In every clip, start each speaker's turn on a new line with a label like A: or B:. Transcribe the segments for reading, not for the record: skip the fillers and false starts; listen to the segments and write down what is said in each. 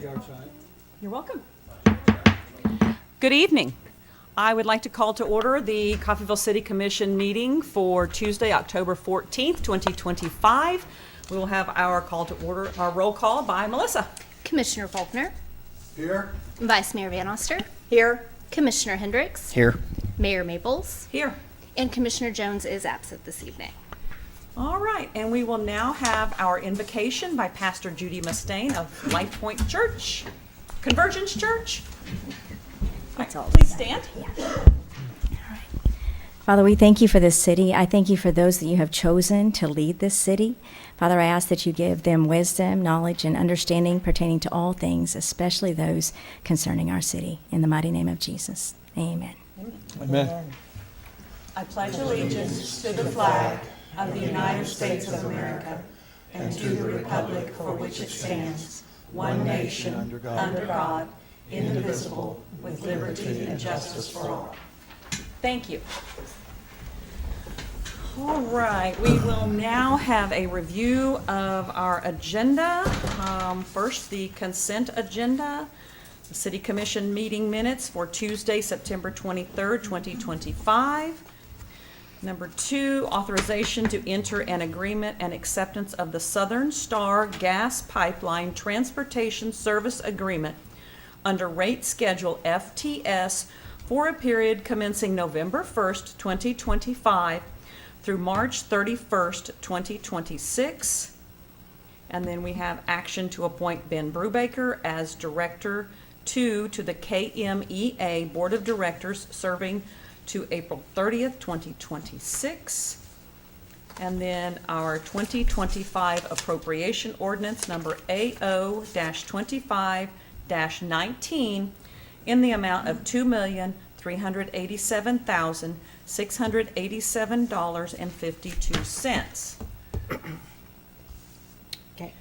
A: You're welcome. Good evening. I would like to call to order the Coffeyville City Commission meeting for Tuesday, October 14th, 2025. We will have our call to order, our roll call by Melissa.
B: Commissioner Faulkner.
C: Here.
B: Vice Mayor Van Oster.
A: Here.
B: Commissioner Hendricks.
D: Here.
B: Mayor Maples.
A: Here.
B: And Commissioner Jones is absent this evening.
A: All right, and we will now have our invocation by Pastor Judy Mustaine of Life Point Church, Convergence Church.
E: That's all.
A: Please stand.
E: Father, we thank you for this city. I thank you for those that you have chosen to lead this city. Father, I ask that you give them wisdom, knowledge, and understanding pertaining to all things, especially those concerning our city. In the mighty name of Jesus, amen.
C: Amen.
A: I pledge allegiance to the flag of the United States of America and to the republic for which it stands, one nation, under God, indivisible, with liberty and justice for all. Thank you. All right, we will now have a review of our agenda. First, the consent agenda, the City Commission meeting minutes for Tuesday, September 23rd, 2025. Number 2, authorization to enter an agreement and acceptance of the Southern Star Gas Pipeline Transportation Service Agreement under rate schedule FTS for a period commencing November 1st, 2025 through March 31st, 2026. And then we have action to appoint Ben Brubaker as Director 2 to the KMEA Board of Directors, serving to April 30th, 2026. And then our 2025 appropriation ordinance number AO-25-19 in the amount of $2,387,687.52.
F: Okay.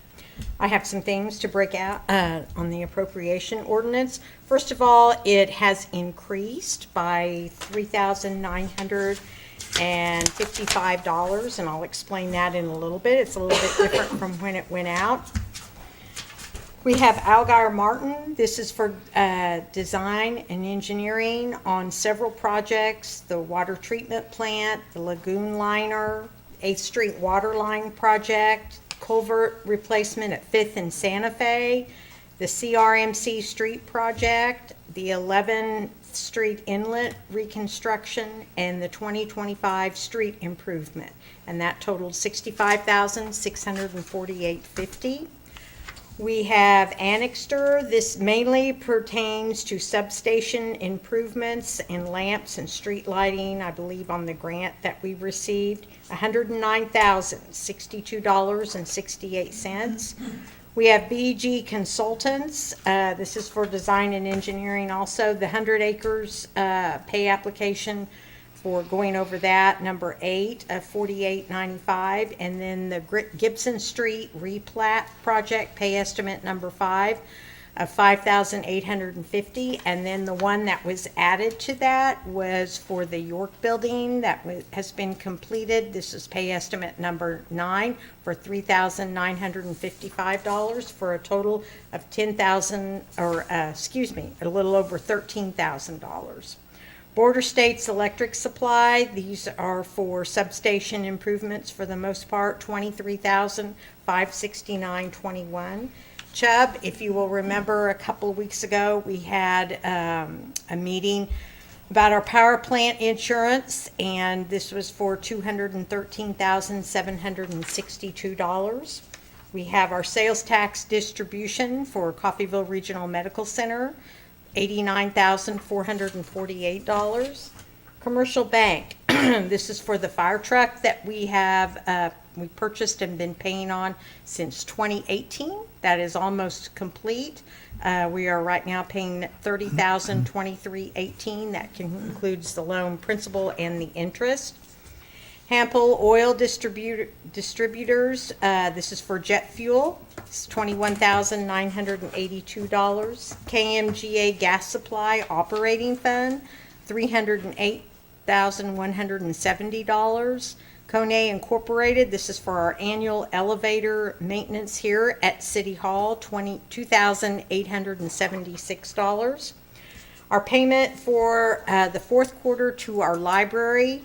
F: I have some things to break out on the appropriation ordinance. First of all, it has increased by $3,955, and I'll explain that in a little bit. It's a little bit different from when it went out. We have Algar Martin. This is for design and engineering on several projects: the water treatment plant, the lagoon liner, 8th Street water line project, culvert replacement at 5th and Santa Fe, the CRMC street project, the 11th Street inlet reconstruction, and the 2025 street improvement. And that totaled $65,648.50. We have Annixter. This mainly pertains to substation improvements and lamps and street lighting, I believe, on the grant that we received, $109,062.68. We have BG Consultants. This is for design and engineering also. The 100 acres pay application for going over that, number 8 of $48.95, and then the Gibson Street replat project pay estimate number 5 of $5,850, and then the one that was added to that was for the York building that has been completed. This is pay estimate number 9 for $3,955 for a total of a little over $13,000. Border States Electric Supply, these are for substation improvements for the most part, $23,569.21. Chubb, if you will remember, a couple of weeks ago, we had a meeting about our power plant insurance, and this was for $213,762. We have our sales tax distribution for Coffeyville Regional Medical Center, $89,448. Commercial Bank, this is for the fire truck that we have we purchased and been paying on since 2018. That is almost complete. We are right now paying $30,023.18. That includes the loan principal and the interest. Hampel Oil Distributors, this is for jet fuel. It's $21,982. KMGA Gas Supply Operating Fund, $308,170. Kone Incorporated, this is for our annual elevator maintenance here at City Hall, $2,876. Our payment for the fourth quarter to our library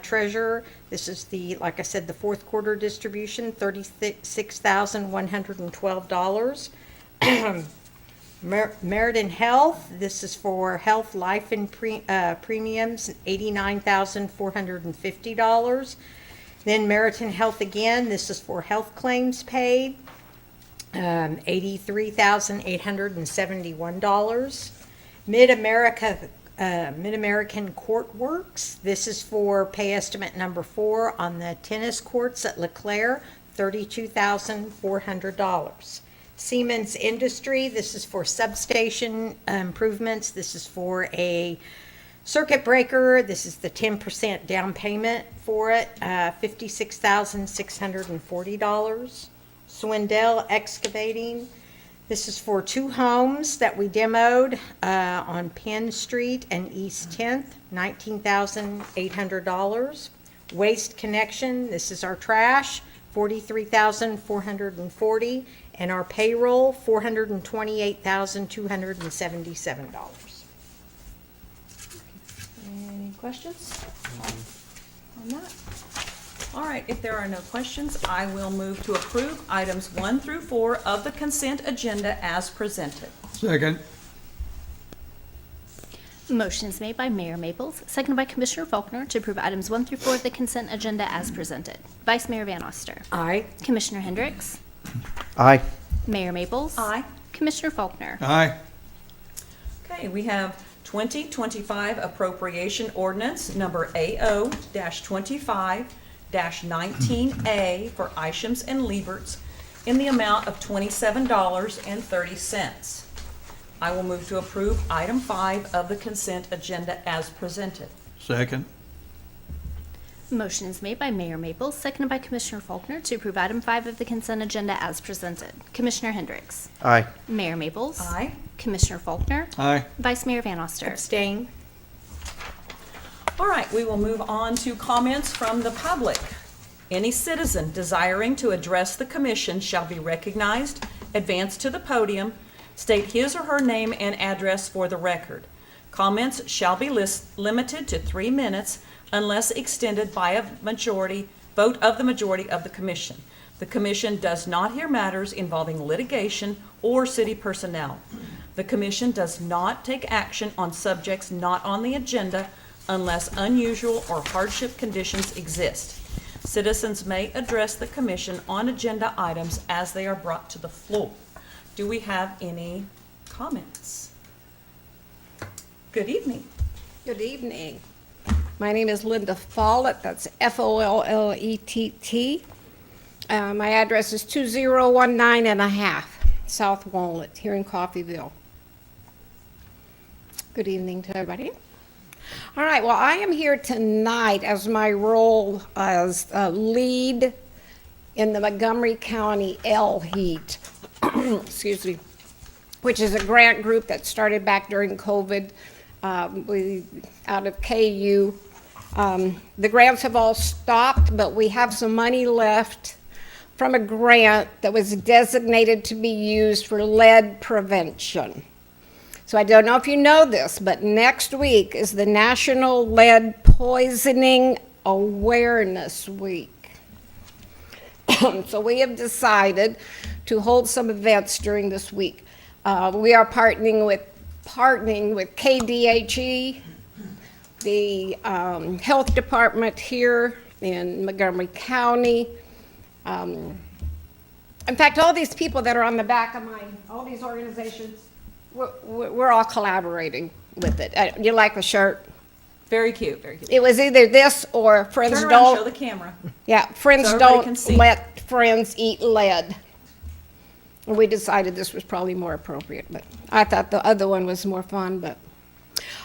F: treasurer, this is the, like I said, the fourth quarter distribution, $36,112. Meriden Health, this is for health, life, and premiums, $89,450. Then Meriden Health again, this is for health claims paid, $83,871. Mid-American Court Works, this is for pay estimate number 4 on the tennis courts at LeClaire, $32,400. Siemens Industry, this is for substation improvements. This is for a circuit breaker. This is the 10% down payment for it, $56,640. Swindell Excavating, this is for 2 homes that we demoed on Penn Street and East 10th, $19,800. Waste Connection, this is our trash, $43,440. And our payroll, $428,277.
A: Any questions on that? All right, if there are no questions, I will move to approve items 1 through 4 of the consent agenda as presented.
C: Second.
B: Motion is made by Mayor Maples, seconded by Commissioner Faulkner to approve items 1 through 4 of the consent agenda as presented. Vice Mayor Van Oster.
F: Aye.
B: Commissioner Hendricks.
D: Aye.
B: Mayor Maples.
A: Aye.
B: Commissioner Faulkner.
C: Aye.
A: Okay, we have 2025 appropriation ordinance number AO-25-19A for Isham's and Liebert's in the amount of $27.30. I will move to approve item 5 of the consent agenda as presented.
C: Second.
B: Motion is made by Mayor Maples, seconded by Commissioner Faulkner to approve item 5 of the consent agenda as presented. Commissioner Hendricks.
D: Aye.
B: Mayor Maples.
A: Aye.
B: Commissioner Faulkner.
C: Aye.
B: Vice Mayor Van Oster.
F: Abstain.
A: All right, we will move on to comments from the public. Any citizen desiring to address the commission shall be recognized, advance to the podium, state his or her name and address for the record. Comments shall be limited to 3 minutes unless extended by a vote of the majority of the commission. The commission does not hear matters involving litigation or city personnel. The commission does not take action on subjects not on the agenda unless unusual or hardship conditions exist. Citizens may address the commission on agenda items as they are brought to the floor. Do we have any comments? Good evening.
G: Good evening. My name is Linda Follett, that's Follett. My address is 2019 and a half South Walnut, here in Coffeyville. Good evening to everybody. All right, well, I am here tonight as my role as lead in the Montgomery County LHEAT, excuse me, which is a grant group that started back during COVID. Out of KU. The grants have all stopped, but we have some money left from a grant that was designated to be used for lead prevention. So I don't know if you know this, but next week is the National Lead Poisoning Awareness Week. So we have decided to hold some events during this week. We are partnering with KDHE, the health department here in Montgomery County. In fact, all these people that are on the back of all these organizations, we're all collaborating with it. You like the shirt?
A: Very cute, very cute.
G: It was either this or Friends
A: Turn around, show the
G: Don't.
A: camera.
G: Yeah, Friends
A: So everybody can
G: Don't
A: see.
G: Let Friends Eat Lead. And we decided this was probably more appropriate, but I thought the other one was more fun, but.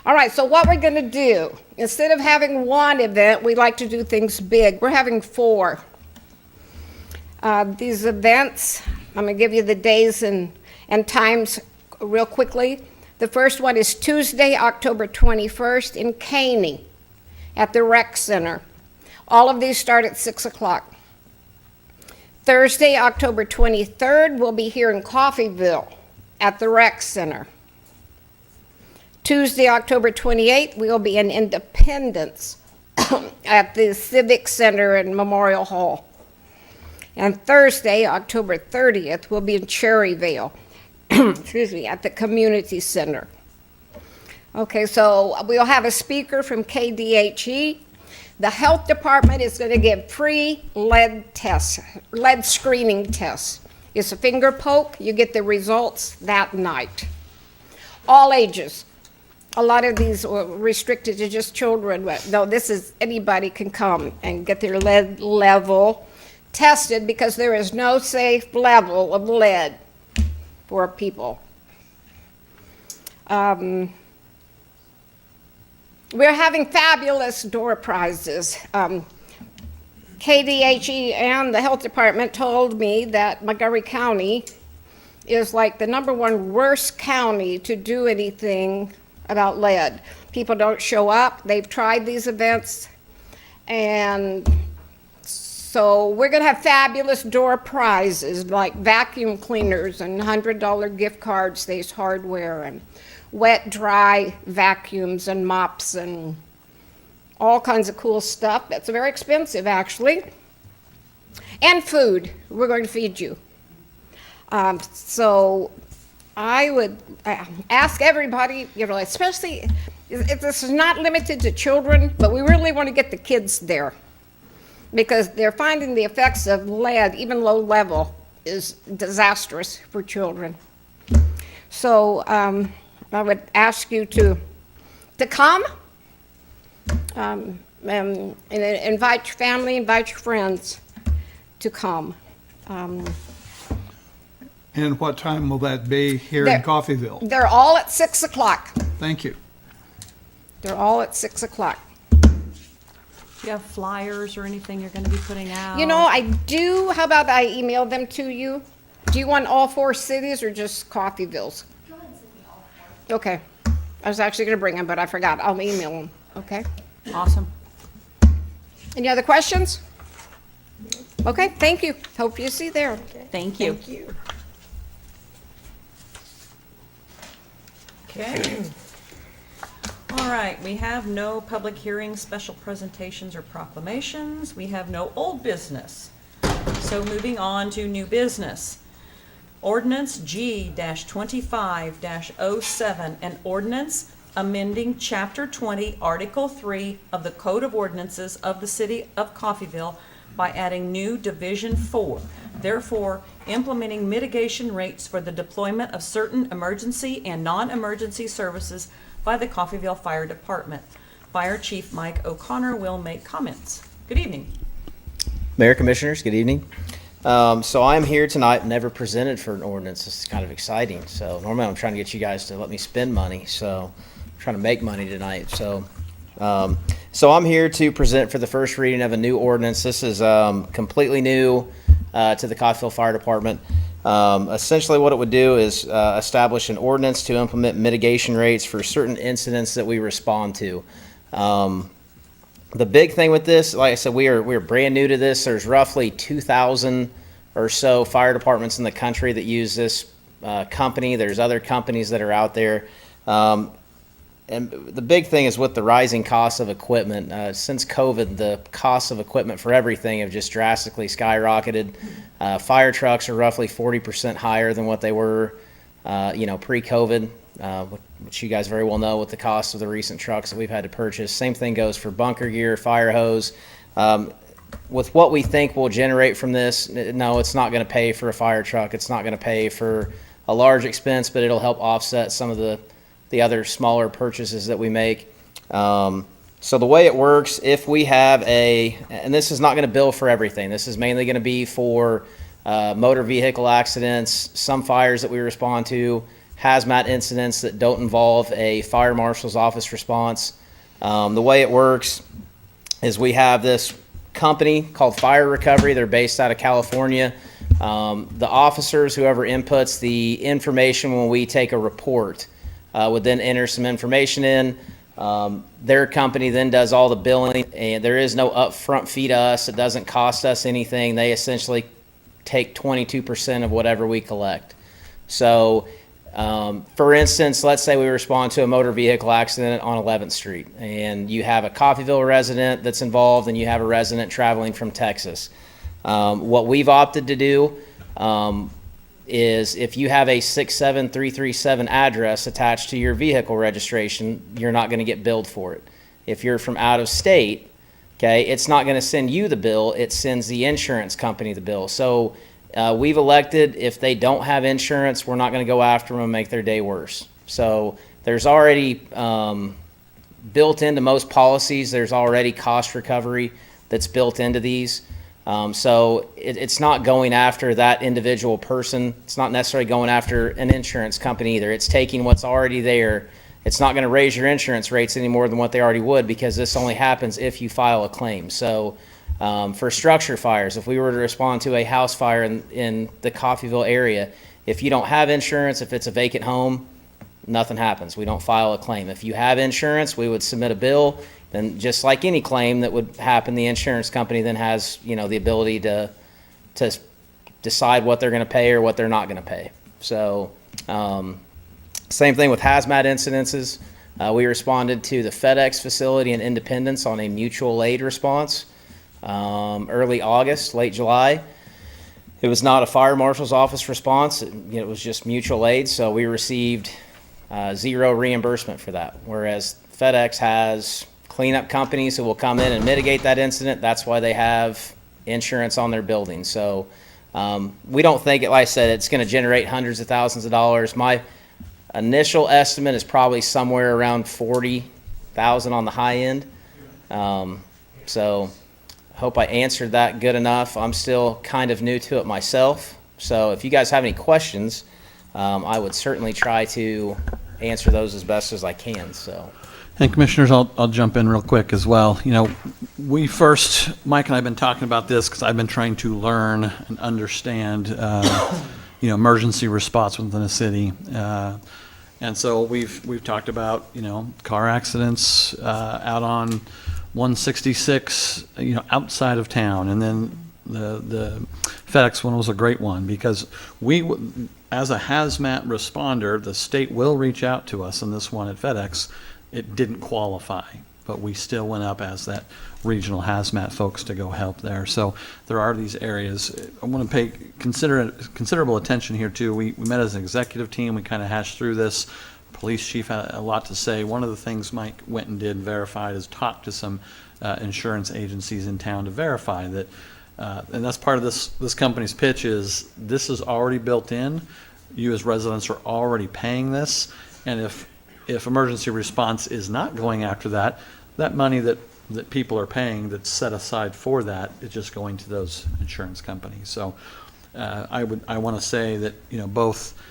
G: All right, so what we're gonna do, instead of having one event, we like to do things big. We're having 4. These events, I'm gonna give you the days and times real quickly. The first one is Tuesday, October 21st in Caney at the Rec Center. All of these start at 6 o'clock. Thursday, October 23rd, we'll be here in Coffeyville at the Rec Center. Tuesday, October 28th, we'll be in Independence at the Civic Center and Memorial Hall. And Thursday, October 30th, we'll be in Cherryvale, excuse me, at the Community Center. Okay, so we'll have a speaker from KDHE. The health department is going to give free lead tests, lead screening tests. It's a finger poke. You get the results that night. All ages. A lot of these are restricted to just children, but no, this is anybody can come and get their lead level tested because there is no safe level of lead for people. We're having fabulous door prizes. KDHE and the health department told me that Montgomery County is like the #1 worst county to do anything about lead. People don't show up. They've tried these events, and so we're going to have fabulous door prizes like vacuum cleaners and $100 gift cards, Ace Hardware, and wet, dry vacuums and mops and all kinds of cool stuff. That's very expensive, actually. And food. We're going to feed you. So I would ask everybody, you know, especially if this is not limited to children, but we really want to get the kids there because they're finding the effects of lead, even low level, is disastrous for children. So I would ask you to come and invite your family, invite your friends to come.
C: And what time will that be here
G: There-
C: in Coffeyville?
G: They're all at 6 o'clock.
C: Thank you.
G: They're all at 6 o'clock.
A: Do you have flyers or anything you're going to be putting out?
G: You know, I do. How about I email them to you? Do you want all 4 cities or just Coffeyville's? Go ahead and send me all 4. Okay. I was actually going to bring them, but I forgot. I'll email them. Okay.
A: Awesome.
G: Any other questions? Okay, thank you. Hope you see there.
A: Thank you.
F: Thank you.
A: Okay. All right, we have no public hearings, special presentations, or proclamations. We have no old business. So moving on to new business. Ordinance G-25-07, an ordinance amending Chapter 20, Article 3 of the Code of Ordinances of the City of Coffeyville by adding new Division 4, therefore implementing mitigation rates for the deployment of certain emergency and non-emergency services by the Coffeyville Fire Department. Fire Chief Mike O'Connor will make comments. Good evening.
D: Mayor, Commissioners, good evening. So I'm here tonight, never presented for an ordinance. This is kind of exciting. So normally I'm trying to get you guys to let me spend money, so I'm trying to make money tonight. So I'm here to present for the first reading of a new ordinance. This is completely new to the Coffeyville Fire Department. Essentially what it would do is establish an ordinance to implement mitigation rates for certain incidents that we respond to. The big thing with this, like I said, we are brand new to this. There's roughly 2,000 or so fire departments in the country that use this company. There's other companies that are out there. And the big thing is with the rising cost of equipment. Since COVID, the cost of equipment for everything have just drastically skyrocketed. Fire trucks are roughly 40% higher than what they were, pre-COVID, which you guys very well know with the cost of the recent trucks that we've had to purchase. Same thing goes for bunker gear, fire hose. With what we think will generate from this, no, it's not going to pay for a fire truck. It's not going to pay for a large expense, but it'll help offset some of the other smaller purchases that we make. So the way it works, if we have and this is not going to bill for everything. This is mainly going to be for motor vehicle accidents, some fires that we respond to, hazmat incidents that don't involve a fire marshal's office response. The way it works is we have this company called Fire Recovery. They're based out of California. The officers, whoever inputs the information when we take a report, would then enter some information in. Their company then does all the billing, and there is no upfront fee to us. It doesn't cost us anything. They essentially take 22% of whatever we collect. So, for instance, let's say we respond to a motor vehicle accident on 11th Street, and you have a Coffeyville resident that's involved, and you have a resident traveling from Texas. What we've opted to do is if you have a 67337 address attached to your vehicle registration, you're not going to get billed for it. If you're from out of state, okay, it's not going to send you the bill, it sends the insurance company the bill. So we've elected, if they don't have insurance, we're not going to go after them and make their day worse. So there's already built into most policies, there's already cost recovery that's built into these. So it's not going after that individual person. It's not necessarily going after an insurance company either. It's taking what's already there. It's not going to raise your insurance rates any more than what they already would, because this only happens if you file a claim. So for structure fires, if we were to respond to a house fire in the Coffeyville area, if you don't have insurance, if it's a vacant home, nothing happens. We don't file a claim. If you have insurance, we would submit a bill. Then just like any claim that would happen, the insurance company then has, the ability to decide what they're going to pay or what they're not going to pay. So same thing with hazmat incidences. We responded to the FedEx facility in Independence on a mutual aid response early August, late July. It was not a fire marshal's office response. It was just mutual aid. So we received zero reimbursement for that, whereas FedEx has cleanup companies who will come in and mitigate that incident. That's why they have insurance on their building. So we don't think, like I said, it's going to generate hundreds of thousands of dollars. My initial estimate is probably somewhere around 40,000 on the high end. So I hope I answered that good enough. I'm still kind of new to it myself. So if you guys have any questions, I would certainly try to answer those as best as I can. So.
C: And Commissioners, I'll jump in real quick as well. Mike and I have been talking about this because I've been trying to learn and understand, emergency response within a city. And so we've talked about, car accidents out on 166, outside of town. And then the FedEx one was a great one because as a hazmat responder, the state will reach out to us, and this one at FedEx, it didn't qualify, but we still went up as that regional hazmat folks to go help there. So there are these areas. I want to pay considerable attention here too. We met as an executive team. We kind of hashed through this. Police chief had a lot to say. One of the things Mike went and did, verified, is talk to some insurance agencies in town to verify that, and that's part of this company's pitch is this is already built in. You as residents are already paying this, and if emergency response is not going after that money that people are paying that's set aside for that is just going to those insurance companies. So I want to say that both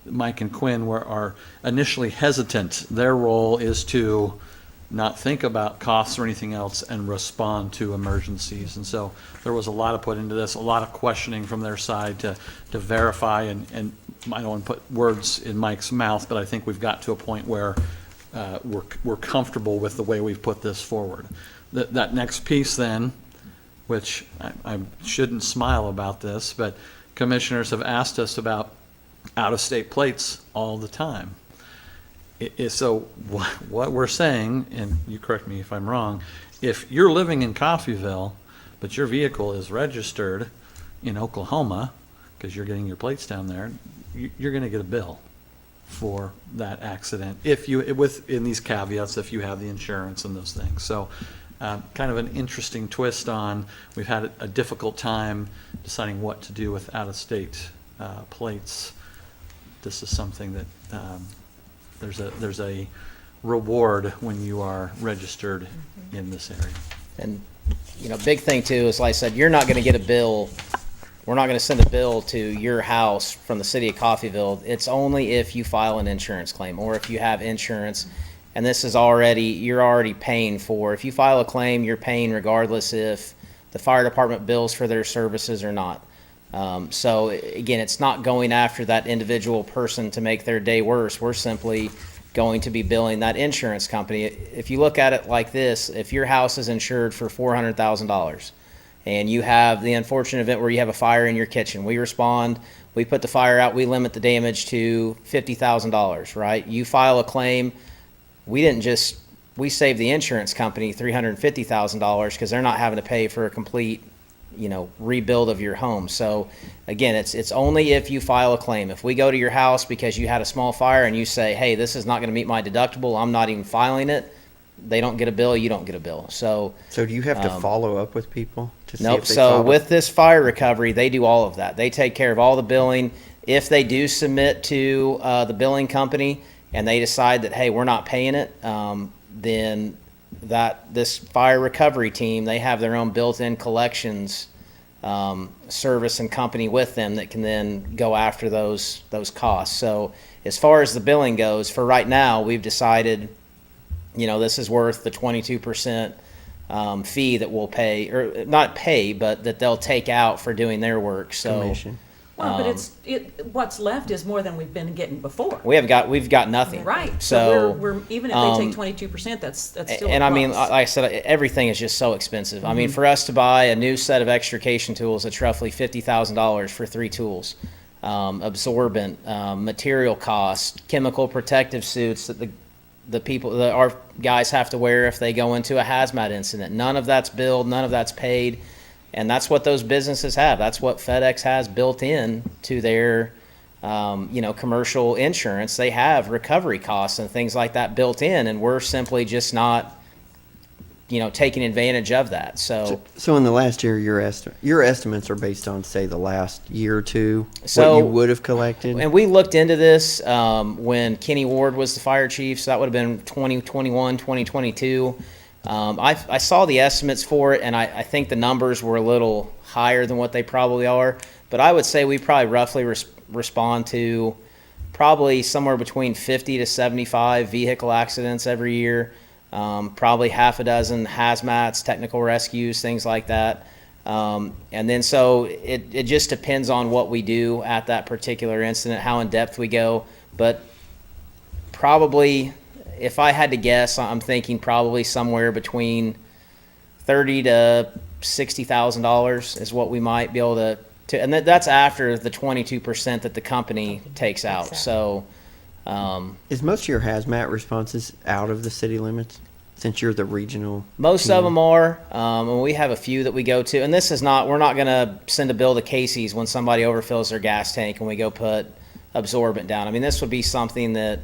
C: Mike and Quinn are initially hesitant. Their role is to not think about costs or anything else and respond to emergencies. And so there was a lot of put into this, a lot of questioning from their side to verify, and I don't want to put words in Mike's mouth, but I think we've got to a point where we're comfortable with the way we've put this forward. That next piece then, which I shouldn't smile about this, but commissioners have asked us about out-of-state plates all the time. So what we're saying, and you correct me if I'm wrong, if you're living in Coffeyville, but your vehicle is registered in Oklahoma, because you're getting your plates down there, you're going to get a bill for that accident in these caveats, if you have the insurance and those things. So kind of an interesting twist on, we've had a difficult time deciding what to do with out-of-state plates. This is something that there's a reward when you are registered in this area.
D: And, big thing too is, like I said, you're not going to get a bill. We're not going to send a bill to your house from the city of Coffeyville. It's only if you file an insurance claim or if you have insurance. And this is you're already paying for. If you file a claim, you're paying regardless if the fire department bills for their services or not. So again, it's not going after that individual person to make their day worse. We're simply going to be billing that insurance company. If you look at it like this, if your house is insured for $400,000 and you have the unfortunate event where you have a fire in your kitchen, we respond, we put the fire out, we limit the damage to $50,000, right? You file a claim, we save the insurance company $350,000 because they're not having to pay for a complete, rebuild of your home. So again, it's only if you file a claim. If we go to your house because you had a small fire and you say, hey, this is not going to meet my deductible, I'm not even filing it, they don't get a bill, you don't get a bill. So
H: So do you have to follow up with people to see
D: nope.
H: if they
D: So
H: filed a-
D: with this fire recovery, they do all of that. They take care of all the billing. If they do submit to the billing company and they decide that, hey, we're not paying it, then this fire recovery team, they have their own built-in collections service and company with them that can then go after those costs. So as far as the billing goes, for right now, we've decided, this is worth the 22% fee that we'll pay, or not pay, but that they'll take out for doing their work. So
H: Commission.
A: Well, but what's left is more than we've been getting before.
D: we've got nothing.
A: Right.
D: So
A: we're even if they take 22%, that's still.
D: and
A: a
D: I mean,
A: plus.
D: like I said, everything is just so expensive. I
A: Mm-hmm.
D: mean, for us to buy a new set of extrication tools, it's roughly $50,000 for 3 tools. Absorbent, material costs, chemical protective suits that our guys have to wear if they go into a hazmat incident. None of that's billed, none of that's paid. And that's what those businesses have. That's what FedEx has built in to their, commercial insurance. They have recovery costs and things like that built in, and we're simply just not, taking advantage of that. So
H: So in the last year, your estimates are based on, say, the last year or two,
D: So-
H: what you would have collected?
D: and we looked into this when Kenny Ward was the fire chief, so that would have been 2021, 2022. I saw the estimates for it, and I think the numbers were a little higher than what they probably are. But I would say we probably roughly respond to probably somewhere between 50 to 75 vehicle accidents every year, probably half a dozen hazmats, technical rescues, things like that. And then so it just depends on what we do at that particular incident, how in depth we go. But probably, if I had to guess, I'm thinking probably somewhere between $30,000 to $60,000 is what we might be able to and that's after the 22% that the company takes out. So,
H: Is most of your hazmat responses out of the city limits, since you're the regional?
D: most
H: team?
D: of them are, and we have a few that we go to. And this is not, we're not going to send a bill to Casey's when somebody overfills their gas tank and we go put absorbent down. I mean, this would be something that,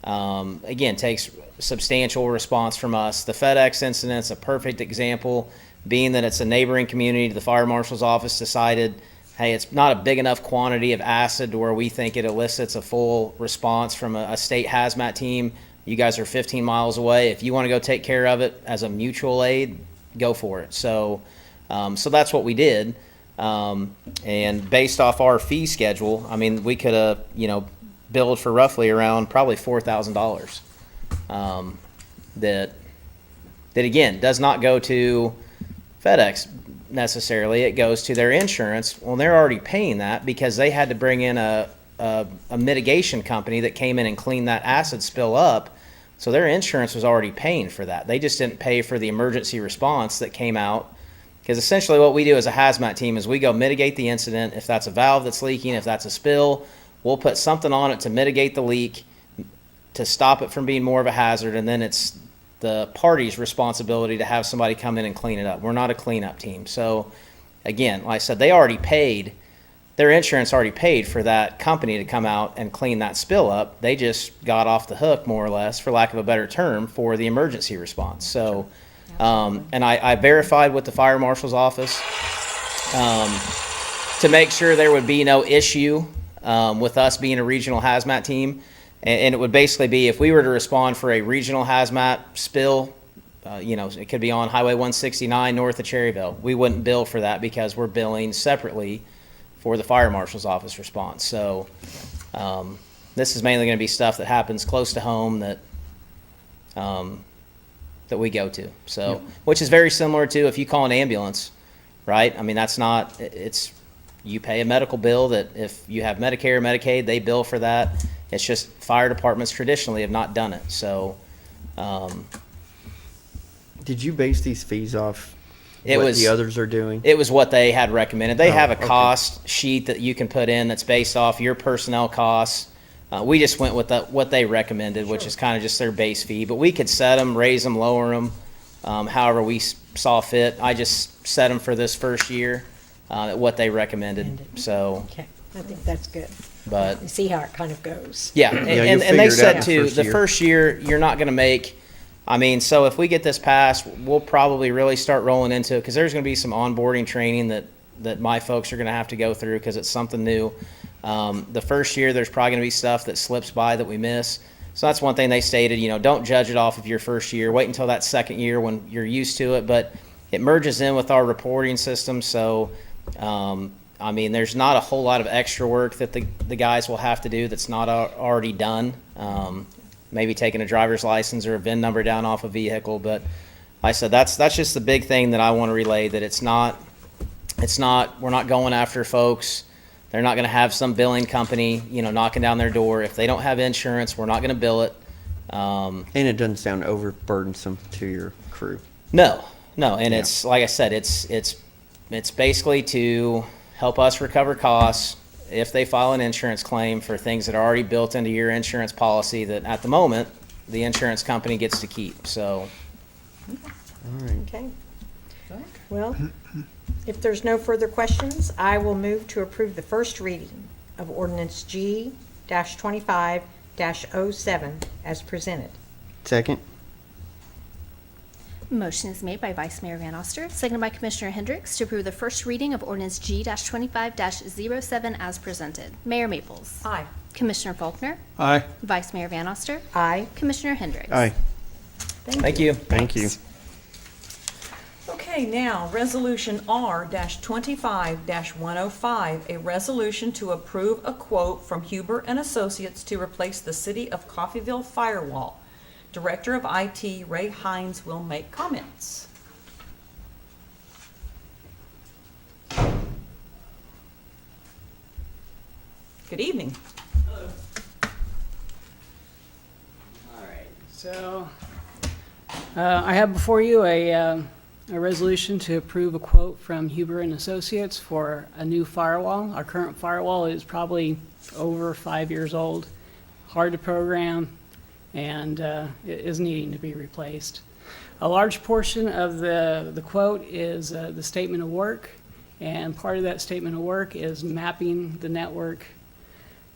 D: again, takes substantial response from us. The FedEx incident's a perfect example, being that it's a neighboring community. The fire marshal's office decided, hey, it's not a big enough quantity of acid to where we think it elicits a full response from a state hazmat team. You guys are 15 miles away. If you want to go take care of it as a mutual aid, go for it. So that's what we did. And based off our fee schedule, I mean, we could have, billed for roughly around probably $4,000. That again does not go to FedEx necessarily. It goes to their insurance. Well, they're already paying that because they had to bring in a mitigation company that came in and cleaned that acid spill up. So their insurance was already paying for that. They just didn't pay for the emergency response that came out. Because essentially what we do as a hazmat team is we go mitigate the incident. If that's a valve that's leaking, if that's a spill, we'll put something on it to mitigate the leak, to stop it from being more of a hazard, and then it's the party's responsibility to have somebody come in and clean it up. We're not a cleanup team. So again, like I said, they already paid, their insurance already paid for that company to come out and clean that spill up. They just got off the hook, more or less, for lack of a better term, for the emergency response. So, and I verified with the fire marshal's office to make sure there would be no issue with us being a regional hazmat team. And it would basically be, if we were to respond for a regional hazmat spill, it could be on Highway 169 north of Cherryville, we wouldn't bill for that because we're billing separately for the fire marshal's office response. So this is mainly going to be stuff that happens close to home that we go to. So, which is very similar to if you call an ambulance, right? I mean, you pay a medical bill that if you have Medicare or Medicaid, they bill for that. It's just fire departments traditionally have not done it. So
H: Did you base these fees off
D: It
H: what
D: was-
H: the others are doing?
D: it was what they had recommended. They
H: Oh,
D: have a
H: okay.
D: cost sheet that you can put in that's based off your personnel costs. We just went with what they recommended, which is kind of just their base fee. But we could set them, raise them, lower them, however we saw fit. I just set them for this first year at what they recommended. So,
F: Okay, I think that's good.
D: but
F: You see how it kind of goes.
D: yeah,
H: Yeah,
D: and
H: you'll
D: they
H: figure it out
D: said
H: the
D: too,
H: first
D: the
H: year.
D: first year, you're not gonna make, I mean, so if we get this passed, we'll probably really start rolling into it, because there's gonna be some onboarding training that my folks are gonna have to go through, because it's something new. The first year, there's probably gonna be stuff that slips by that we miss. So that's one thing they stated, don't judge it off of your first year. Wait until that second year when you're used to it, but it merges in with our reporting system, so, I mean, there's not a whole lot of extra work that the guys will have to do that's not already done. Maybe taking a driver's license or a VIN number down off a vehicle, but like I said, that's just the big thing that I want to relay, that it's not, we're not going after folks. They're not going to have some billing company, knocking down their door. If they don't have insurance, we're not going to bill it.
H: And it doesn't sound overburdensome to your crew.
D: No, and
H: Yeah.
D: it's, like I said, it's basically to help us recover costs if they file an insurance claim for things that are already built into your insurance policy that at the moment, the insurance company gets to keep, so.
F: Okay. Well, if there's no further questions, I will move to approve the first reading of ordinance G-25-07 as presented.
H: Second?
B: Motion is made by Vice Mayor Van Oster, seconded by Commissioner Hendricks to approve the first reading of ordinance G-25-07 as presented. Mayor Maples.
A: Aye.
B: Commissioner Faulkner.
C: Aye.
B: Vice Mayor Van Oster.
F: Aye.
B: Commissioner Hendricks.
H: Aye.
D: Thank you.
H: Thank you.
A: Okay, now, Resolution R-25-105, a resolution to approve a quote from Huber and Associates to replace the City of Coffeyville firewall. Director of IT, Ray Hines, will make comments. Good evening.
I: All right, so I have before you a resolution to approve a quote from Huber and Associates for a new firewall. Our current firewall is probably over 5 years old, hard to program, and it is needing to be replaced. A large portion of the quote is the statement of work, and part of that statement of work is mapping the network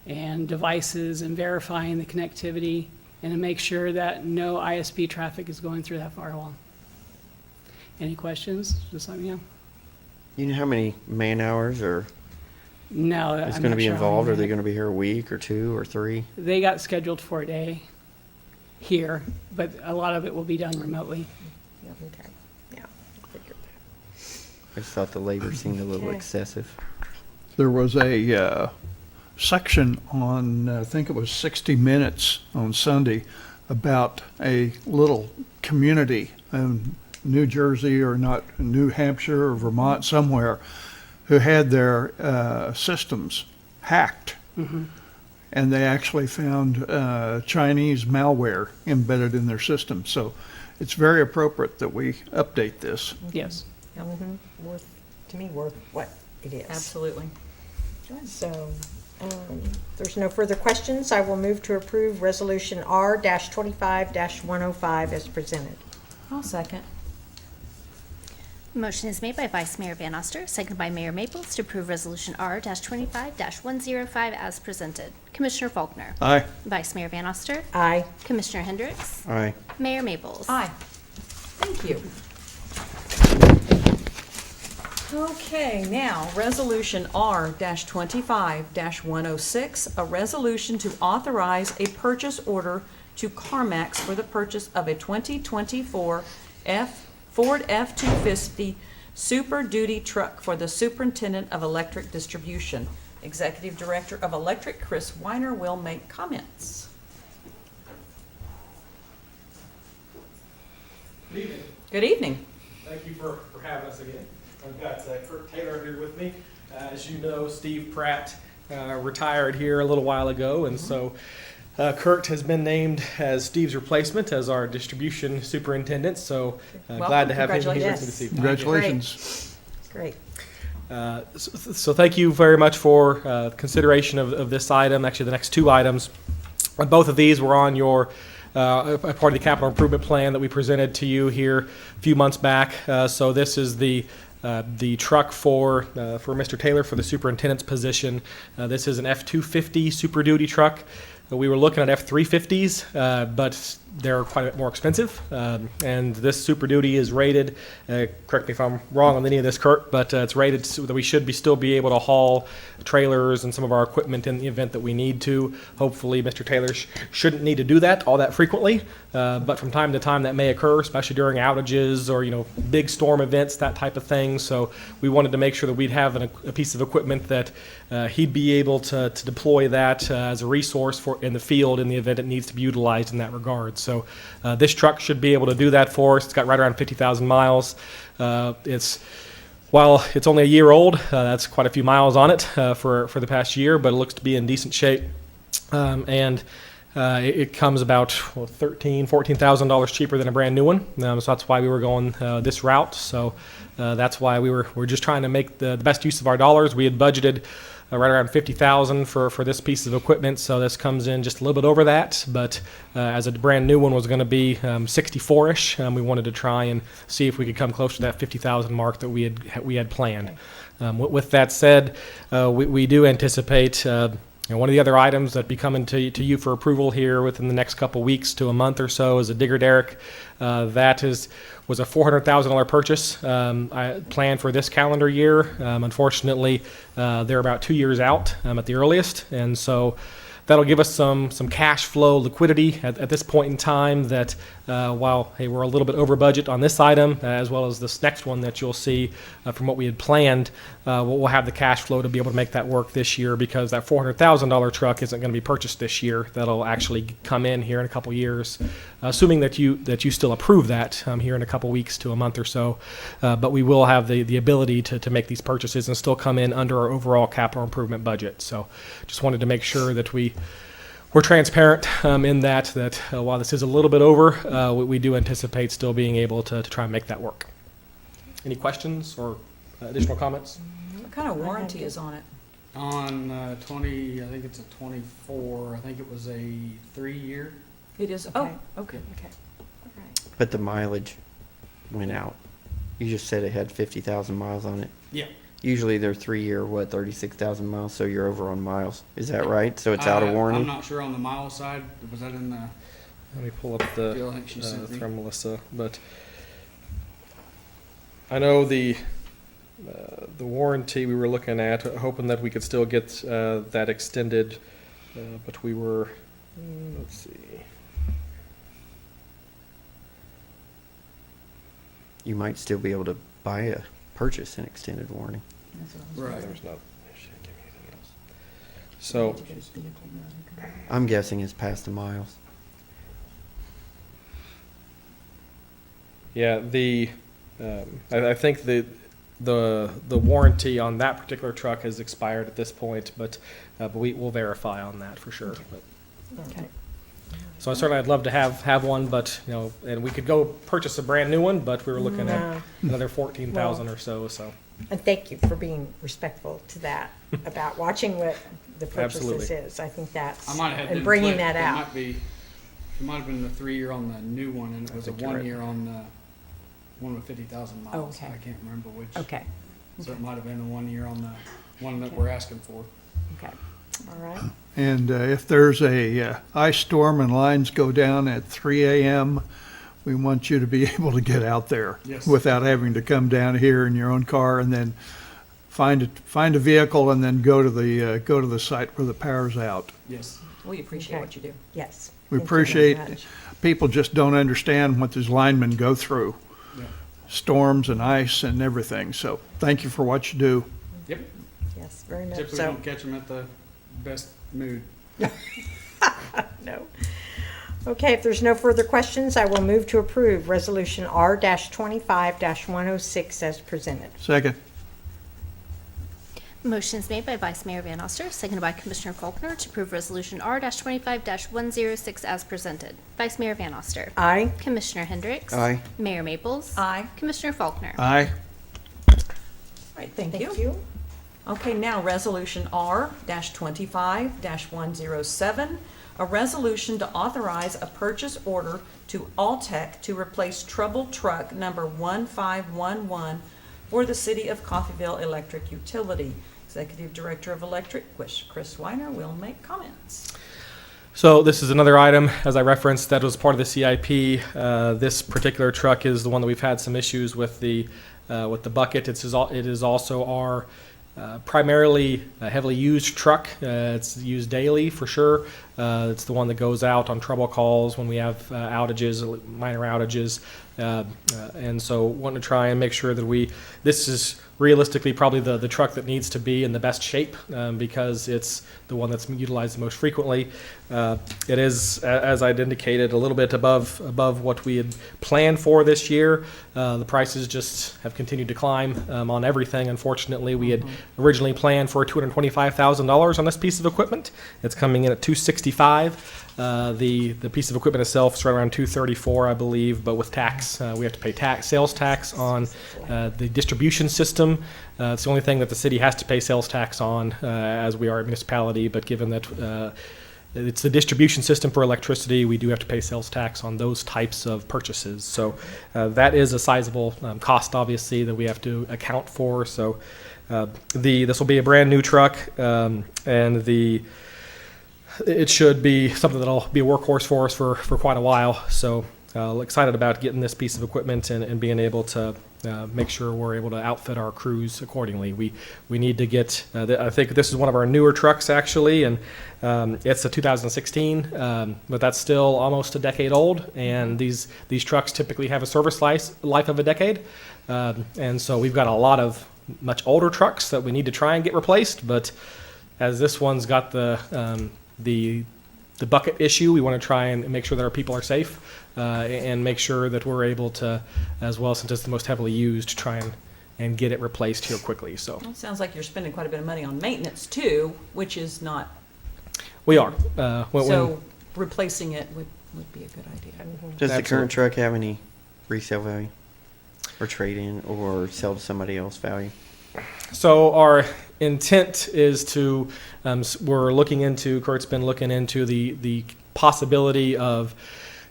I: and devices and verifying the connectivity and to make sure that no ISP traffic is going through that firewall. Any questions? Just let me know.
H: You know how many man hours or
I: No,
H: is
I: I'm
H: going to
I: not
H: be
I: sure how
H: involved? Are
I: many.
H: they going to be here a week or 2 or 3?
I: They got scheduled for a day here, but a lot of it will be done remotely.
F: Okay, yeah. figured
H: I just thought the labor seemed a little
F: Okay.
H: excessive.
J: There was a section on, I think it was 60 Minutes on Sunday, about a little community in New Jersey or not, New Hampshire or Vermont somewhere, who had their systems hacked. And they actually found Chinese malware embedded in their system. So it's very appropriate that we update this.
I: Yes.
F: that. Worth, to me, worth what it is.
A: Absolutely.
F: So, if there's no further questions, I will move to approve Resolution R-25-105 as presented.
A: I'll second.
B: Motion is made by Vice Mayor Van Oster, seconded by Mayor Maples to approve Resolution R-25-105 as presented. Commissioner Faulkner.
J: Aye.
B: Vice Mayor Van Oster.
F: Aye.
B: Commissioner Hendricks.
H: Aye.
B: Mayor Maples.
A: Aye. Thank you. Okay, now, Resolution R-25-106, a resolution to authorize a purchase order to CarMax for the purchase of a 2024 Ford F-250 Super Duty truck for the Superintendent of Electric Distribution. Executive Director of Electric, Chris Weiner, will make comments.
K: Good evening.
A: Good evening.
K: Thank you for having us again. I've got Kurt Taylor here with me. As you know, Steve Pratt retired here a little while ago, and so Kurt has been named as Steve's replacement as our distribution superintendent, so glad to have him here with me this evening.
J: Congratulations.
F: Great.
K: So thank you very much for consideration of this item, actually the next two items. Both of these were on your part of the capital improvement plan that we presented to you here a few months back. So this is the truck for Mr. Taylor for the superintendent's position. This is an F-250 Super Duty truck. We were looking at F-350s, but they're quite a bit more expensive. And this Super Duty is rated, correct me if I'm wrong on any of this, Kurt, but it's rated so that we should still be able to haul trailers and some of our equipment in the event that we need to. Hopefully, Mr. Taylor shouldn't need to do that all that frequently, but from time to time that may occur, especially during outages or, big storm events, that type of thing. So we wanted to make sure that we'd have a piece of equipment that he'd be able to deploy that as a resource in the field in the event it needs to be utilized in that regard. So this truck should be able to do that for us. It's got right around 50,000 miles. While it's only a year old, that's quite a few miles on it for the past year, but it looks to be in decent shape. It comes about $14,000 cheaper than a brand new one. So that's why we were going this route. So that's why we're just trying to make the best use of our dollars. We had budgeted right around $50,000 for this piece of equipment, so this comes in just a little bit over that. But as a brand new one was going to be 64-ish, we wanted to try and see if we could come close to that 50,000 mark that we had planned. With that said, we do anticipate. One of the other items that be coming to you for approval here within the next couple weeks to a month or so is a digger derrick. That was a $400,000 purchase I planned for this calendar year. Unfortunately, they're about 2 years out at the earliest, and so that'll give us some cash flow liquidity at this point in time that while, hey, we're a little bit over budget on this item, as well as this next one that you'll see from what we had planned, we'll have the cash flow to be able to make that work this year because that $400,000 truck isn't going to be purchased this year. That'll actually come in here in a couple years, assuming that you still approve that here in a couple weeks to a month or so. But we will have the ability to make these purchases and still come in under our overall capital improvement budget. So just wanted to make sure that we're transparent in that while this is a little bit over, we do anticipate still being able to try and make that work. Any questions or additional comments?
A: What kind of warranty is on it?
L: On I think it's a 24, I think it was a 3-year.
A: It is,
F: Okay.
A: okay.
H: But the mileage went out. You just said it had 50,000 miles on it.
L: Yeah.
H: Usually they're 3-year, 36,000 miles, so you're over on miles. Is that right? So it's out of warranty?
L: I'm not sure on the mile side. Was that in the
K: Let me pull up the
L: deal I think she sent me?
K: from Melissa, but I know the warranty we were looking at, hoping that we could still get that extended, but we were, let's see.
H: You might still be able to purchase an extended warranty.
L: Right.
K: There's not, she didn't give me anything else. So,
H: I'm guessing it's past the miles.
K: yeah, I think the warranty on that particular truck has expired at this point, but we'll verify on that for sure. But,
F: Okay.
K: so I'd love to have one, but and we could go purchase a brand new one, but we were looking at another 14,000 or so. So
F: And thank you for being respectful to that, about watching what the purchase
K: Absolutely.
F: is. I think that's,
L: I might have had
F: and
L: them
F: bringing
L: flipped.
F: that out.
L: It might have been the 3-year on the new one, and it was a
K: think you're right.
L: 1-year on the one with 50,000 miles.
F: Okay.
L: I can't remember which.
F: Okay,
L: So it might have been the 1-year on the one that we're asking for.
F: okay, all right.
J: And if there's a ice storm and lines go down at 3 a.m., we want you to be able to get out there
L: Yes.
J: without having to come down here in your own car and then find a vehicle and then go to the site where the power's out.
L: Yes.
A: We appreciate
F: Okay.
A: what you do.
F: Yes.
J: We
F: Thank you very
J: appreciate
F: much.
J: people just don't understand what these linemen go through.
L: Yeah.
J: Storms and ice and everything. So thank you for what you do.
L: Yep.
F: Yes, very much
L: Typically
F: so.
L: don't catch them at the best mood.
F: No. Okay, if there's no further questions, I will move to approve Resolution R-25-106 as presented.
J: Second.
B: Motion is made by Vice Mayor Van Oster, seconded by Commissioner Faulkner to approve Resolution R-25-106 as presented. Vice Mayor Van Oster.
F: Aye.
B: Commissioner Hendricks.
H: Aye.
B: Mayor Maples.
A: Aye.
B: Commissioner Faulkner.
J: Aye.
A: All right, thank you.
F: Thank you.
A: Okay, now Resolution R-25-107, a resolution to authorize a purchase order to Alltech to replace trouble truck number 1511 for the City of Coffeyville Electric Utility. Executive Director of Electric, Chris Weiner, will make comments.
K: So this is another item, as I referenced, that was part of the CIP. This particular truck is the one that we've had some issues with the bucket. It is also our primarily a heavily used truck. It's used daily for sure. It's the one that goes out on trouble calls when we have outages, minor outages. And so want to try and make sure that this is realistically probably the truck that needs to be in the best shape because it's the one that's utilized the most frequently. It is, as I'd indicated, a little bit above what we had planned for this year. The prices just have continued to climb on everything. Unfortunately, we had originally planned for $225,000 on this piece of equipment. It's coming in at $265,000. The piece of equipment itself is right around $234,000, I believe, but with tax, we have to pay sales tax on the distribution system. It's the only thing that the city has to pay sales tax on, as we are a municipality. But given that it's the distribution system for electricity, we do have to pay sales tax on those types of purchases. So that is a sizable cost, obviously, that we have to account for. So this will be a brand new truck, and it should be something that'll be a workhorse for us for quite a while. So excited about getting this piece of equipment and being able to make sure we're able to outfit our crews accordingly. We need to get, I think this is one of our newer trucks actually, and it's a 2016, but that's still almost a decade old, and these trucks typically have a service life of a decade. And so we've got a lot of much older trucks that we need to try and get replaced, but as this one's got the bucket issue, we want to try and make sure that our people are safe and make sure that we're able to, as well, since it's the most heavily used, try and get it replaced here quickly. So
A: Well, it sounds like you're spending quite a bit of money on maintenance too, which is not,
K: we are.
A: so replacing it would be a good idea.
H: Does the
K: Absolutely.
H: current truck have any resale value? Or trade-in or sell to somebody else value?
K: So our intent is to, we're looking into, Kurt's been looking into the possibility of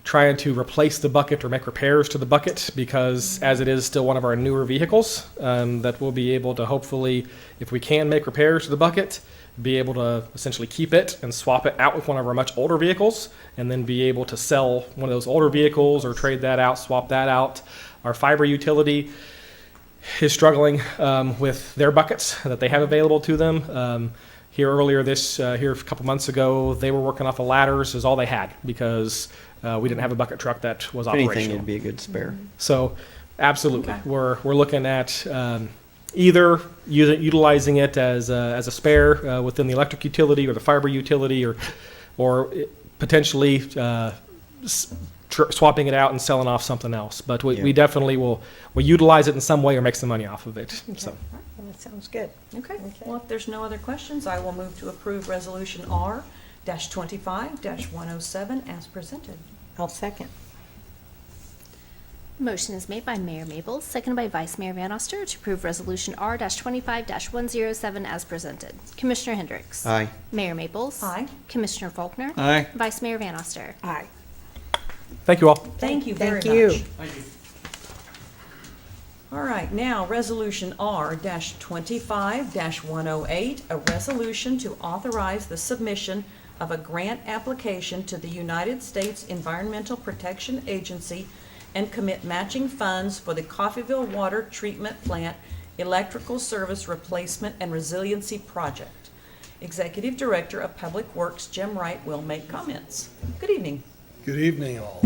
K: trying to replace the bucket or make repairs to the bucket, because as it is still one of our newer vehicles, that we'll be able to hopefully, if we can make repairs to the bucket, be able to essentially keep it and swap it out with one of our much older vehicles, and then be able to sell one of those older vehicles or trade that out, swap that out. Our fiber utility is struggling with their buckets that they have available to them. Here earlier here a couple months ago, they were working off of ladders is all they had because we didn't have a bucket truck that was
H: If anything,
K: operational.
H: it'd be a good spare.
K: So absolutely,
A: Okay.
K: we're looking at either utilizing it as a spare within the electric utility or the fiber utility, or potentially swapping it out and selling off something else. But we definitely will utilize it in some way or make some money off of it.
F: Okay.
K: So
F: Well, that sounds good.
A: Okay, well, if there's no other questions, I will move to approve Resolution R-25-107 as presented.
F: I'll second.
B: Motion is made by Mayor Maples, seconded by Vice Mayor Van Oster to approve Resolution R-25-107 as presented. Commissioner Hendricks.
H: Aye.
B: Mayor Maples.
A: Aye.
B: Commissioner Faulkner.
J: Aye.
B: Vice Mayor Van Oster.
F: Aye.
K: thank you all.
A: Thank you very
F: Thank you.
A: much.
L: Thank you.
A: All right, now, Resolution R-25-108, a resolution to authorize the submission of a grant application to the United States Environmental Protection Agency and commit matching funds for the Coffeyville Water Treatment Plant Electrical Service Replacement and Resiliency Project. Executive Director of Public Works, Jim Wright, will make comments. Good evening.
M: Good evening, all.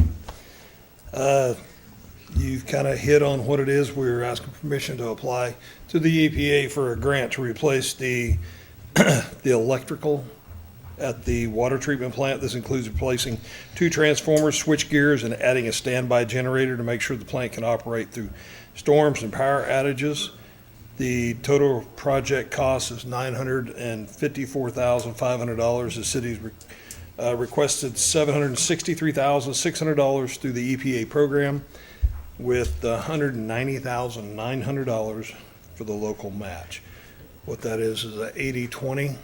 M: You've kind of hit on what it is. We're asking permission to apply to the EPA for a grant to replace the electrical at the water treatment plant. This includes replacing 2 transformers, switch gears, and adding a standby generator to make sure the plant can operate through storms and power outages. The total project cost is $954,500. The city's requested $763,600 through the EPA program, with $190,900 for the local match. What that is a 80-20.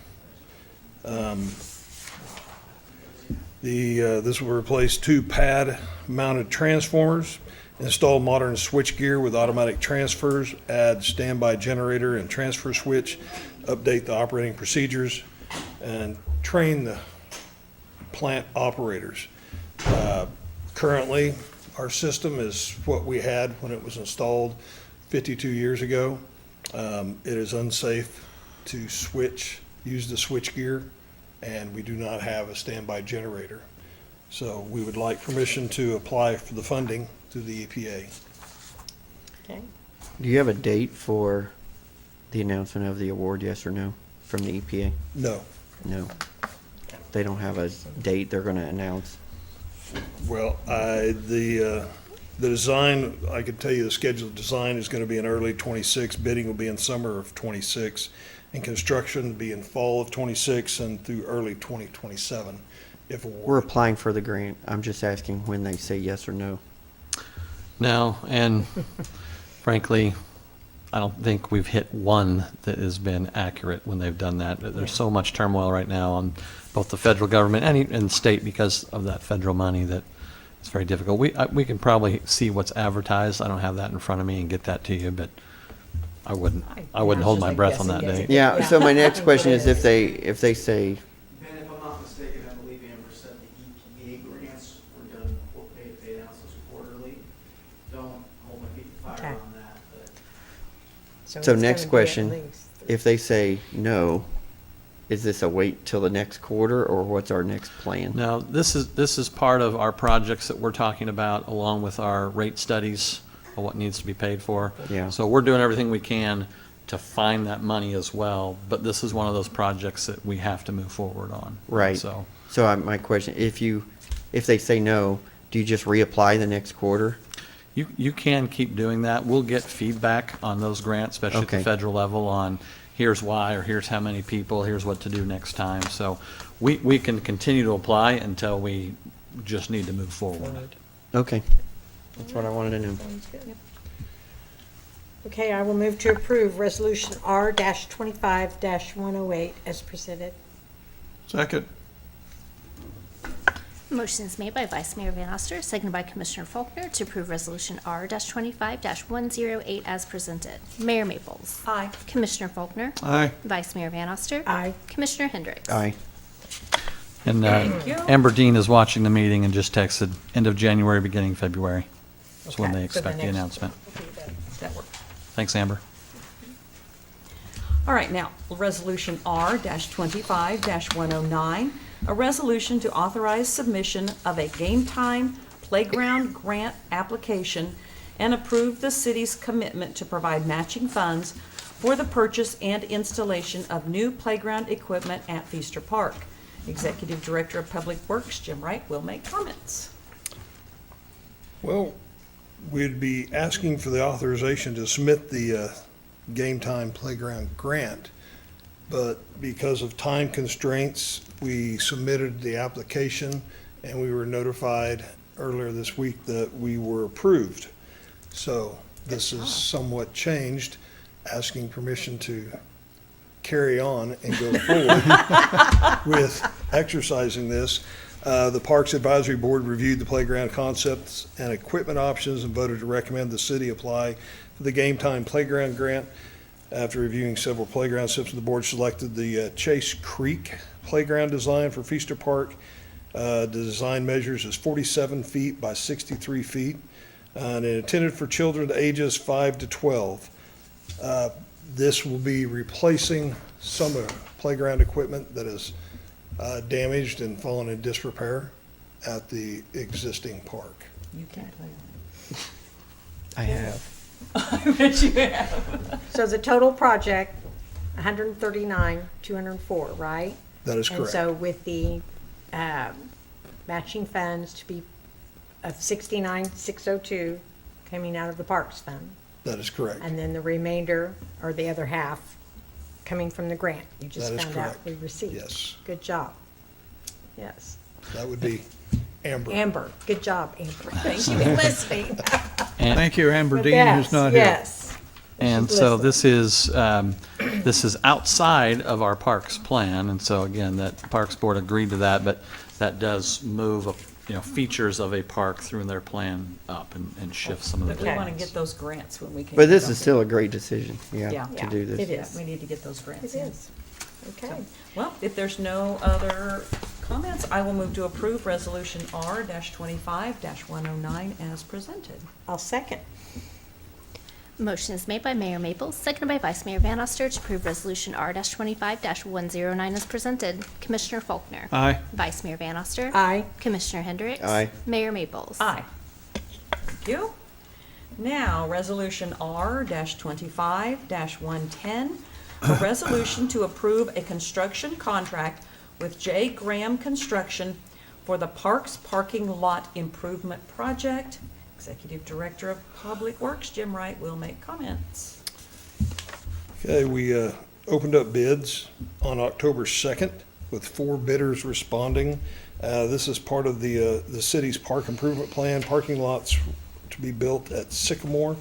M: This will replace 2 pad-mounted transformers, install modern switchgear with automatic transfers, add standby generator and transfer switch, update the operating procedures, and train the plant operators. Currently, our system is what we had when it was installed 52 years ago. It is unsafe to use the switchgear, and we do not have a standby generator. So we would like permission to apply for the funding through the EPA.
F: Okay.
H: Do you have a date for the announcement of the award, yes or no, from the EPA?
M: No.
H: No. They don't have a date they're going to announce?
M: Well, the design, I can tell you the scheduled design is going to be in early '26. Bidding will be in summer of '26, and construction will be in fall of '26 and through early 2027, if awarded.
H: We're applying for the grant. I'm just asking when they say yes or no.
C: No, and frankly, I don't think we've hit one that has been accurate when they've done that. There's so much turmoil right now on both the federal government and state because of that federal money that it's very difficult. We can probably see what's advertised. I don't have that in front of me and get that to you, but I wouldn't hold my breath on that date.
H: Yeah, so my next question is if they say,
L: Ben, if I'm not mistaken, I believe Amber said the EPA grants were done, they announce those quarterly. Don't hold my feet to the fire
F: Okay.
L: on that, but.
H: so
F: it's
H: next
F: gonna be at
H: question,
F: least
H: if they say no, is this a wait till the next quarter, or what's our next plan?
C: Now, this is part of our projects that we're talking about, along with our rate studies of what needs to be paid for.
H: Yeah.
C: So we're doing everything we can to find that money as well, but this is one of those projects that we have to move forward on.
H: Right.
C: So,
H: My question, if they say no, do you just reapply the next quarter?
C: you can keep doing that. We'll get feedback on those grants, especially at the
H: Okay.
C: federal level, on here's why, or here's how many people, here's what to do next time. So we can continue to apply until we just need to move forward.
H: Okay, that's what I wanted to know.
F: Sounds good. Okay, I will move to approve Resolution R-25-108 as presented.
J: Second.
B: Motion is made by Vice Mayor Van Oster, seconded by Commissioner Faulkner to approve Resolution R-25-108 as presented. Mayor Maples.
A: Aye.
B: Commissioner Faulkner.
J: Aye.
B: Vice Mayor Van Oster.
F: Aye.
B: Commissioner Hendricks.
H: Aye.
C: And
A: you.
C: Amber Dean is watching the meeting and just texted end of January, beginning February. That's when
F: Okay,
C: they
F: so the
C: expect the
F: next-
C: announcement.
A: That works.
C: Thanks, Amber.
A: All right, now, Resolution R-25-109, a resolution to authorize submission of a game time playground grant application and approve the city's commitment to provide matching funds for the purchase and installation of new playground equipment at Feaster Park. Executive Director of Public Works, Jim Wright, will make comments.
M: Well, we'd be asking for the authorization to submit the Game Time Playground Grant, but because of time constraints, we submitted the application, and we were notified earlier this week that we were approved. So this is somewhat changed, asking permission to carry on and go forward with exercising this. The Parks Advisory Board reviewed the playground concepts and equipment options and voted to recommend the city apply for the Game Time Playground Grant. After reviewing several playground systems, the board selected the Chase Creek Playground design for Feaster Park. The design measures is 47 feet by 63 feet, and it intended for children ages 5 to 12. This will be replacing some of the playground equipment that is damaged and fallen in disrepair at the existing park.
A: You can play on
H: I have.
A: it. I bet you have.
F: So the total project, 139,204, right?
M: That is
F: And
M: correct.
F: so with the matching funds to be of 69,602 coming out of the Parks Fund.
M: That is correct.
F: And then the remainder, or the other half, coming from the grant you just
M: That is
F: found out
M: correct.
F: we received.
M: Yes.
F: Good job. Yes.
M: That would be Amber.
F: Amber, good job, Amber. Thank you for listening.
J: Thank you, Amber
F: But
J: Dean,
F: yes,
J: who's not here.
F: Yes.
C: And
F: She's
C: so
F: listening.
C: this is outside of our parks plan, and so again, that Parks Board agreed to that, but that does move, features of a park through their plan up and shift some of the
A: But we want to
C: demands.
A: get those grants when we can.
H: But
A: get
H: this
A: them.
H: is still a great decision,
A: Yeah.
H: yeah, to
F: Yeah,
H: do this.
F: it
A: Yeah,
F: is.
A: we need to get those grants
F: It
A: in.
F: is. Okay.
A: Well, if there's no other comments, I will move to approve Resolution R-25-109 as presented.
F: I'll second.
B: Motion is made by Mayor Maples, seconded by Vice Mayor Van Oster to approve Resolution R-25-109 as presented. Commissioner Faulkner.
J: Aye.
B: Vice Mayor Van Oster.
F: Aye.
B: Commissioner Hendricks.
H: Aye.
B: Mayor Maples.
A: Aye. Thank you. Now, Resolution R-25-110, a resolution to approve a construction contract with J. Graham Construction for the Parks Parking Lot Improvement Project. Executive Director of Public Works, Jim Wright, will make comments.
M: Okay, we opened up bids on October 2nd with 4 bidders responding. This is part of the city's park improvement plan, parking lots to be built at Sycamore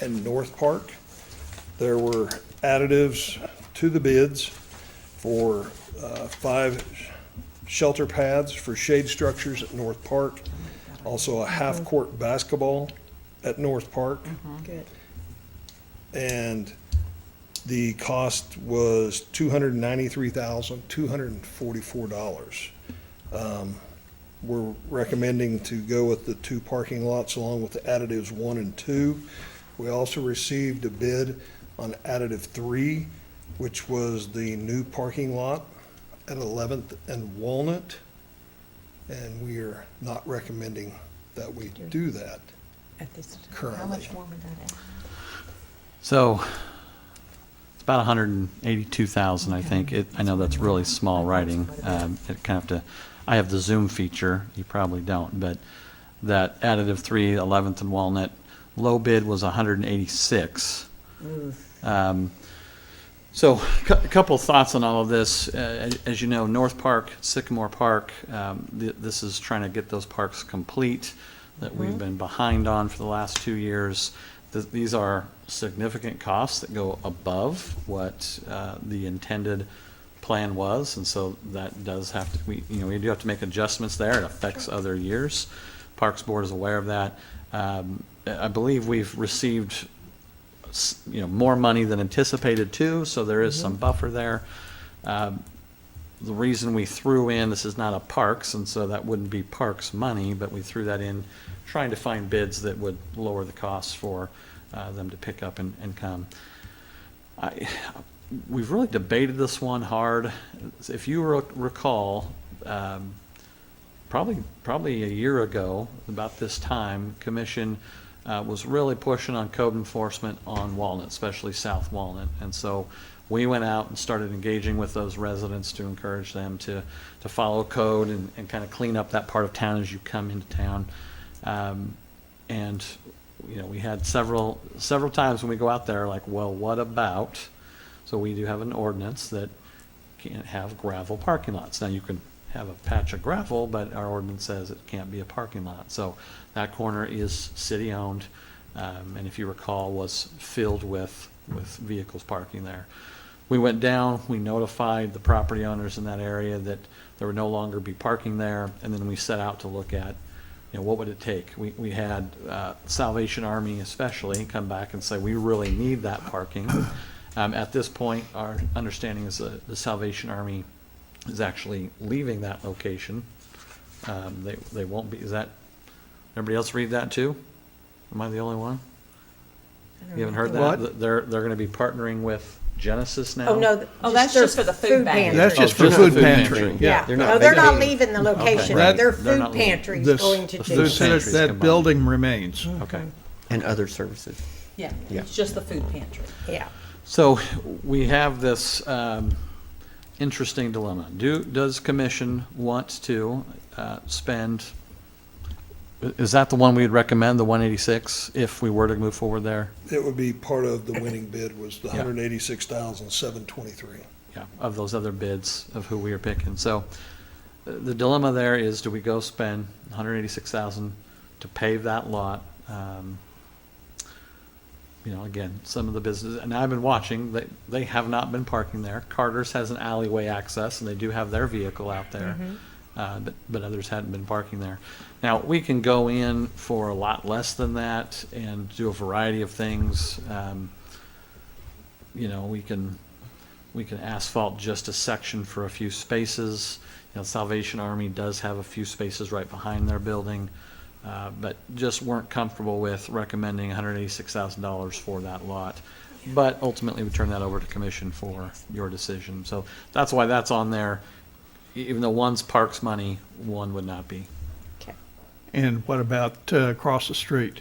M: and North Park. There were additives to the bids for 5 shelter pads for shade structures at North Park, also a half-court basketball at North Park.
F: Good.
M: And the cost was $293,244. We're recommending to go with the 2 parking lots along with the additives 1 and 2. We also received a bid on additive 3, which was the new parking lot at 11th and Walnut. And we are not recommending that we do that
F: At this time.
M: currently.
A: How much more would that add?
C: So it's about 182,000, I think. I know that's really small writing. It kind of I have the Zoom feature, you probably don't, but that additive 3, 11th and Walnut, low bid was 186. So a couple of thoughts on all of this. As you know, North Park, Sycamore Park, this is trying to get those parks complete that we've been behind on for the last 2 years. These are significant costs that go above what the intended plan was, and so that does have to, we do have to make adjustments there. It affects other years. Parks Board is aware of that. I believe we've received more money than anticipated too, so there is some buffer there. The reason we threw in, this is not a parks, and so that wouldn't be parks money, but we threw that in trying to find bids that would lower the costs for them to pick up and come. We've really debated this one hard. If you recall, probably a year ago, about this time, Commission was really pushing on code enforcement on Walnut, especially South Walnut. And so we went out and started engaging with those residents to encourage them to follow code and kind of clean up that part of town as you come into town. And we had several times when we go out there like, well, what about? So we do have an ordinance that can't have gravel parking lots. Now you can have a patch of gravel, but our ordinance says it can't be a parking lot. So that corner is city-owned, and if you recall, was filled with vehicles parking there. We went down, we notified the property owners in that area that there would no longer be parking there, and then we set out to look at, what would it take? We had Salvation Army especially come back and say, we really need that parking. At this point, our understanding is that the Salvation Army is actually leaving that location. They won't be, is that, everybody else read that too? Am I the only one? You haven't heard that?
J: What?
C: They're gonna be partnering with Genesis now?
F: Oh, no.
A: That's
F: their
A: just for the food pantry.
J: That's just for
H: they're not
J: food
H: food
J: pantry.
H: pantry.
F: Yeah.
H: They're
F: No,
H: not
F: they're not
H: vacating.
F: leaving the location.
J: That-
F: Their
C: they're
F: food
C: not leaving.
F: pantry's
J: This-
F: going to
C: the
F: do
C: food
J: This,
F: that.
C: pantry's
J: that
C: combined.
J: building remains.
C: Okay.
H: And other services.
A: Yeah,
H: Yeah.
A: it's just the food pantry.
F: Yeah.
C: So we have this interesting dilemma. Does Commission want to spend Is that the one we'd recommend, the 186, if we were to move forward there?
M: It would be part of the winning bid was the
C: Yeah.
M: 186,723.
C: Yeah, of those other bids of who we are picking. So the dilemma there is, do we go spend 186,000 to pave that lot? You know, again, some of the businesses, and I've been watching, they have not been parking there. Carter's has an alleyway access, and they do have their vehicle out there. But others hadn't been parking there. Now, we can go in for a lot less than that and do a variety of things. You know, we can asphalt just a section for a few spaces. You know, Salvation Army does have a few spaces right behind their building, but just weren't comfortable with recommending $186,000 for that lot. But ultimately, we turn that over to commission for your decision. So that's why that's on there. Even though one's parks money, one would not be.
F: Okay.
J: And what about across the street?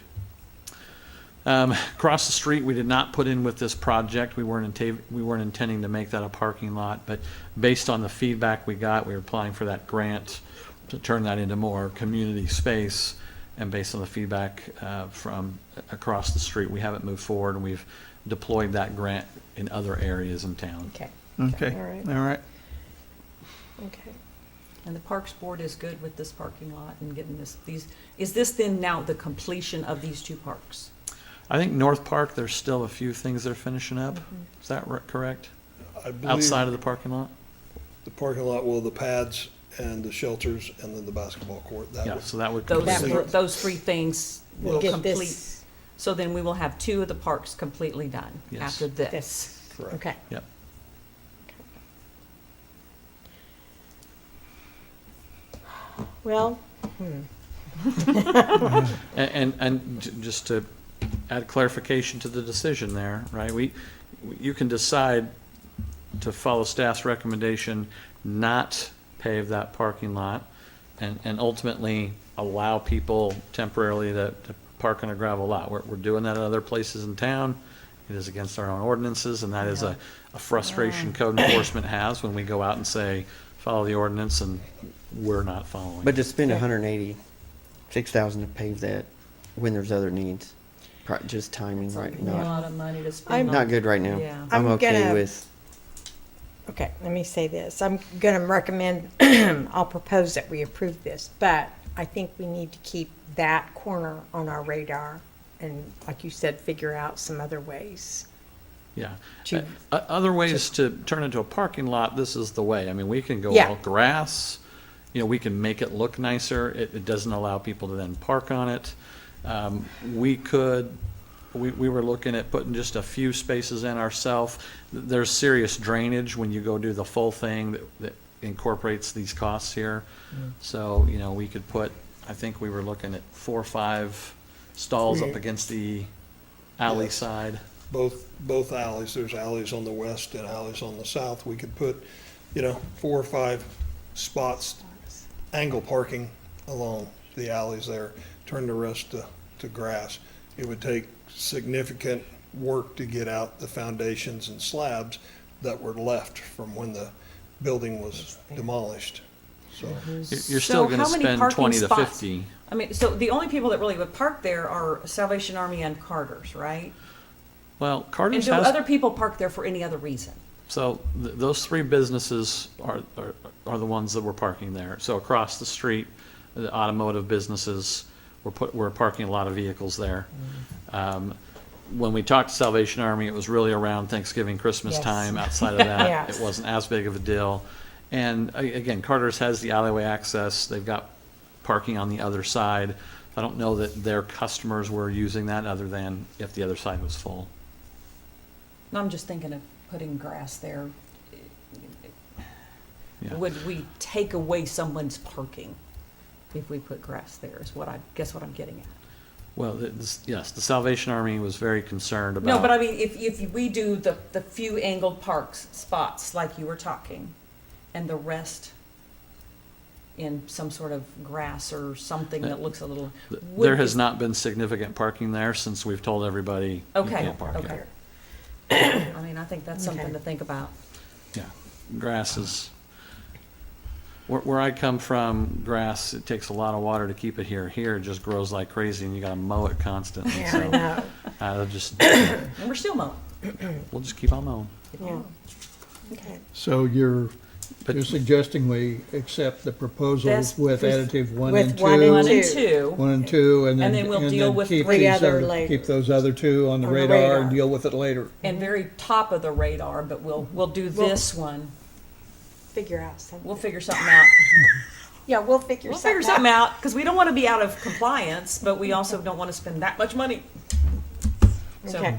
C: Across the street, we did not put in with this project. We weren't intending to make that a parking lot, but based on the feedback we got, we were applying for that grant to turn that into more community space. And based on the feedback from across the street, we haven't moved forward, and we've deployed that grant in other areas in town.
F: Okay.
J: Okay,
F: All right.
J: all right.
F: Okay.
A: And the Parks Board is good with this parking lot and getting is this then now the completion of these two parks?
C: I think North Park, there's still a few things they're finishing up. Is that correct?
M: I believe
C: Outside of the parking lot?
M: the parking lot, well, the pads and the shelters and then the basketball court. That
C: Yeah,
M: would-
C: so that would
A: Those,
C: complete.
A: those three things
F: We'll
A: will
F: get
A: complete.
F: this.
A: So then we will have two of the parks completely done
C: Yes.
A: after this.
F: This.
M: Correct.
F: Okay.
C: Yep.
F: Well,
C: Just to add clarification to the decision there, right? You can decide to follow staff's recommendation, not pave that parking lot, and ultimately allow people temporarily to park on a gravel lot. We're doing that at other places in town. It is against our own ordinances, and that is a frustration code enforcement has when we go out and say, follow the ordinance, and we're not following.
H: But to spend 186,000 to pave that when there's other needs, just timing
A: It's
H: right
A: a
H: now.
A: lot of money to spend on.
H: Not good right now.
A: Yeah.
H: I'm
F: I'm
H: okay
F: gonna-
H: with,
F: okay, let me say this. I'm going to recommend, I'll propose that we approve this, but I think we need to keep that corner on our radar and, like you said, figure out some other ways.
C: Yeah.
F: to-
C: Other ways to turn into a parking lot, this is the way. I mean, we can go
F: Yeah.
C: all grass, you know, we can make it look nicer. It doesn't allow people to then park on it. We were looking at putting just a few spaces in ourselves. There's serious drainage when you go do the full thing that incorporates these costs here. So, you know, we could put, I think we were looking at 4 or 5 stalls up against the alley
M: Yes.
C: side.
M: Both alleys, there's alleys on the west and alleys on the south. We could put, 4 or 5 spots, angle parking along the alleys there, turn the rest to grass. It would take significant work to get out the foundations and slabs that were left from when the building was demolished. So,
C: You're still
A: So
C: gonna
A: how many
C: spend
A: parking
C: 20 to
A: spots?
C: 50.
A: I mean, so the only people that really would park there are Salvation Army and Carter's, right?
C: Well,
A: And
C: Carter's
A: do
C: has,
A: other people park there for any other reason?
C: so those 3 businesses are the ones that were parking there. So across the street, the automotive businesses, we're parking a lot of vehicles there. When we talked to Salvation Army, it was really around Thanksgiving, Christmas
F: Yes.
C: time. Outside of that,
F: Yes.
C: it wasn't as big of a deal. And again, Carter's has the alleyway access. They've got parking on the other side. I don't know that their customers were using that other than if the other side was full.
A: No, I'm just thinking of putting grass there.
C: Yeah.
A: Would we take away someone's parking if we put grass there, is what I'm getting at.
C: Well, yes, the Salvation Army was very concerned about.
A: No, but I mean, if we do the few angled parks spots like you were talking, and the rest in some sort of grass or something that looks a little.
C: There has not been significant parking there since we've told everybody you
A: Okay,
C: can't park
A: okay.
C: there.
A: I mean, I think that's something
F: Okay.
A: to think about.
C: Yeah, grass is, where I come from, grass, it takes a lot of water to keep it here. Here, it just grows like crazy, and you gotta mow it constantly.
F: Yeah,
C: So
F: I know.
C: I'll just,
A: And we're still mowing.
C: we'll just keep on mowing.
F: Yeah. Okay.
J: So you're
C: But-
J: suggesting we accept the proposals
A: That's
J: with additive one
F: with
J: and two?
F: one and
A: One and
F: two.
A: two.
J: One and two, and
A: And
J: then,
A: then we'll
J: and
A: deal
J: then
A: with
J: keep
F: three
J: these
F: other later.
J: keep those other two on the
F: On the
J: radar
F: radar.
J: and deal with it later.
A: And very top of the radar, but we'll do this one.
F: Figure out something.
A: We'll figure something out.
F: Yeah, we'll figure
A: We'll
F: something
A: figure something out, because we don't want to be out of compliance, but we also don't want to spend that much money. So,
F: Okay.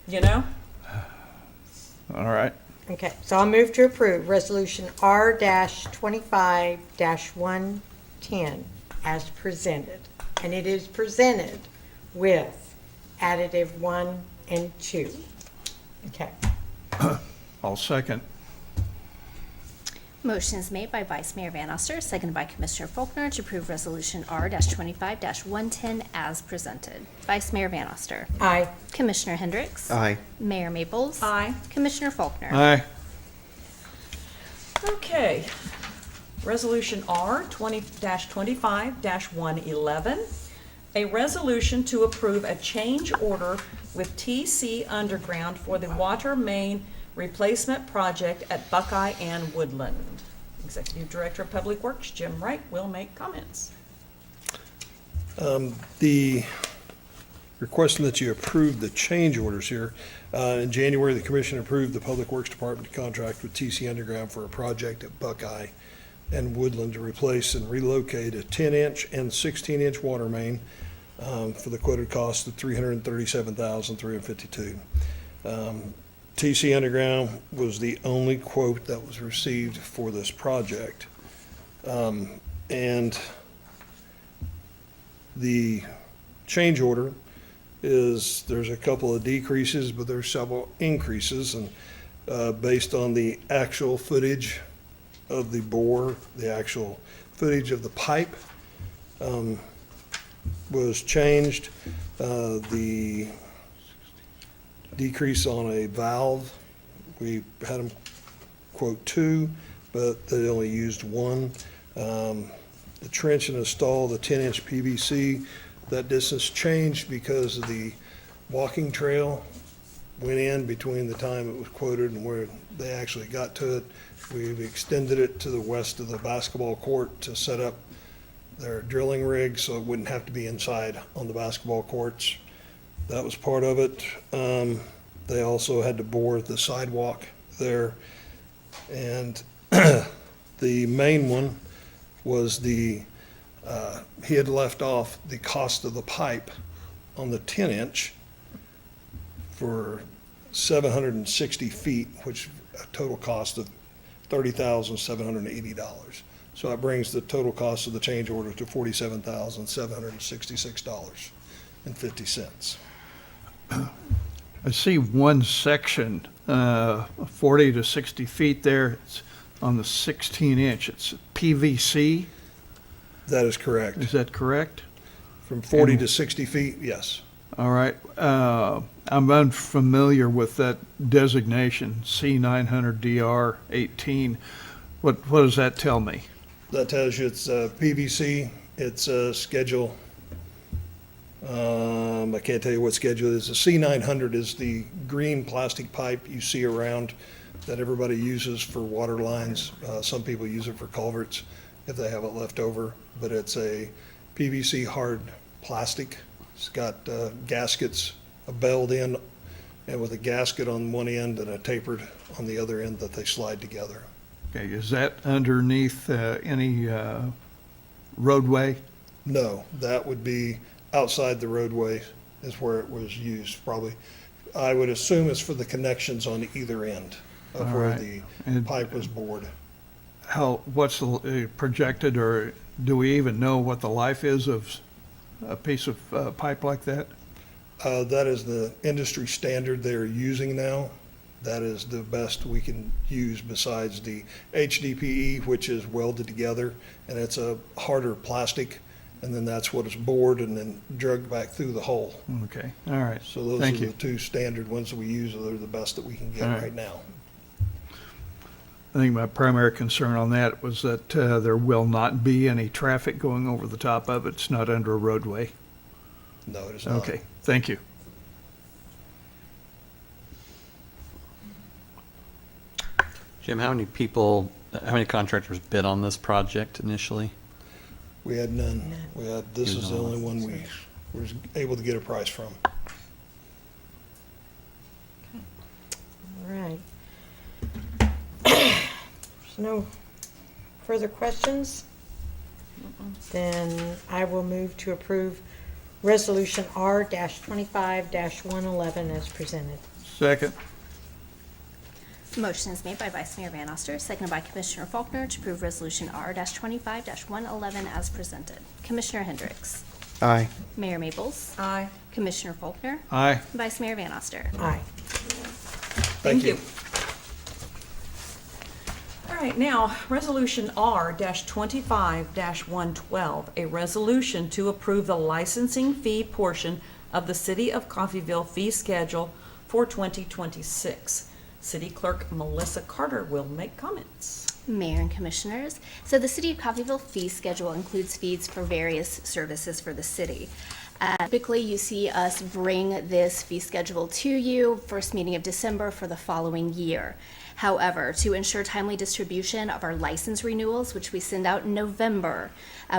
A: you know?
J: All right.
F: Okay, so I'll move to approve Resolution R-25-110 as presented. And it is presented with additive 1 and 2. Okay.
J: I'll second.
B: Motion is made by Vice Mayor Van Oster, seconded by Commissioner Faulkner to approve Resolution R-25-110 as presented. Vice Mayor Van Oster.
F: Aye.
B: Commissioner Hendricks.
H: Aye.
B: Mayor Maples.
A: Aye.
B: Commissioner Faulkner.
J: Aye.
A: Okay. Resolution R 20-25-111. A resolution to approve a change order with TC Underground for the water main replacement project at Buckeye and Woodland. Executive Director of Public Works, Jim Wright, will make comments.
M: The requesting that you approve the change orders here. In January, the commission approved the Public Works Department to contract with TC Underground for a project at Buckeye and Woodland to replace and relocate a 10-inch and 16-inch water main for the quoted cost of $337,352. TC Underground was the only quote that was received for this project. And the change order is, there's a couple of decreases, but there's several increases, and based on the actual footage of the bore, the actual footage of the pipe was changed. The decrease on a valve, we had them quote 2, but they only used 1. The trench and install the 10-inch PVC, that distance changed because of the walking trail went in between the time it was quoted and where they actually got to it. We've extended it to the west of the basketball court to set up their drilling rig so it wouldn't have to be inside on the basketball courts. That was part of it. They also had to bore the sidewalk there. And the main one was he had left off the cost of the pipe on the 10-inch for 760 feet, which a total cost of $30,780. So that brings the total cost of the change order to $47,766.50.
J: I see one section, 40 to 60 feet there. It's on the 16-inch. It's PVC.
M: That is correct.
J: Is that correct?
M: From 40 to 60 feet, yes.
J: All right. I'm unfamiliar with that designation, C900DR18. What does that tell me?
M: That tells you it's PVC. It's a schedule. I can't tell you what schedule it is. The C900 is the green plastic pipe you see around that everybody uses for water lines. Some people use it for culverts if they have it left over, but it's a PVC hard plastic. It's got gaskets belled in and with a gasket on one end and a tapered on the other end that they slide together.
J: Okay, is that underneath any roadway?
M: No, that would be outside the roadway is where it was used probably. I would assume it's for the connections on either end of
J: All
M: where
J: right.
M: the
J: And
M: pipe was bored.
J: what's the projected, or do we even know what the life is of a piece of pipe like that?
M: That is the industry standard they're using now. That is the best we can use besides the HDPE, which is welded together, and it's a harder plastic, and then that's what is bored and then drugged back through the hole.
J: Okay, all right.
M: So those
J: Thank
M: are
J: you.
M: the two standard ones that we use. They're the best that we can get
J: All right.
M: right now.
J: I think my primary concern on that was that there will not be any traffic going over the top of it. It's not under a roadway.
M: No, it is not.
J: Okay, thank you.
C: Jim, how many contractors bid on this project initially?
M: We had none. This
C: You
M: is the
C: know.
M: only one we were able to get a price from.
F: All right. There's no further questions? Then I will move to approve Resolution R-25-111 as presented.
J: Second.
B: Motion is made by Vice Mayor Van Oster, seconded by Commissioner Faulkner to approve Resolution R-25-111 as presented. Commissioner Hendricks.
H: Aye.
B: Mayor Maples.
A: Aye.
B: Commissioner Faulkner.
J: Aye.
B: Vice Mayor Van Oster.
F: Aye.
A: Thank you. All right, now, Resolution R-25-112, a resolution to approve the licensing fee portion of the City of Coffeyville fee schedule for 2026. City Clerk Melissa Carter will make comments.
B: Mayor and Commissioners. So the City of Coffeyville fee schedule includes fees for various services for the city. Typically, you see us bring this fee schedule to you first meeting of December for the following year. However, to ensure timely distribution of our license renewals, which we send out in November,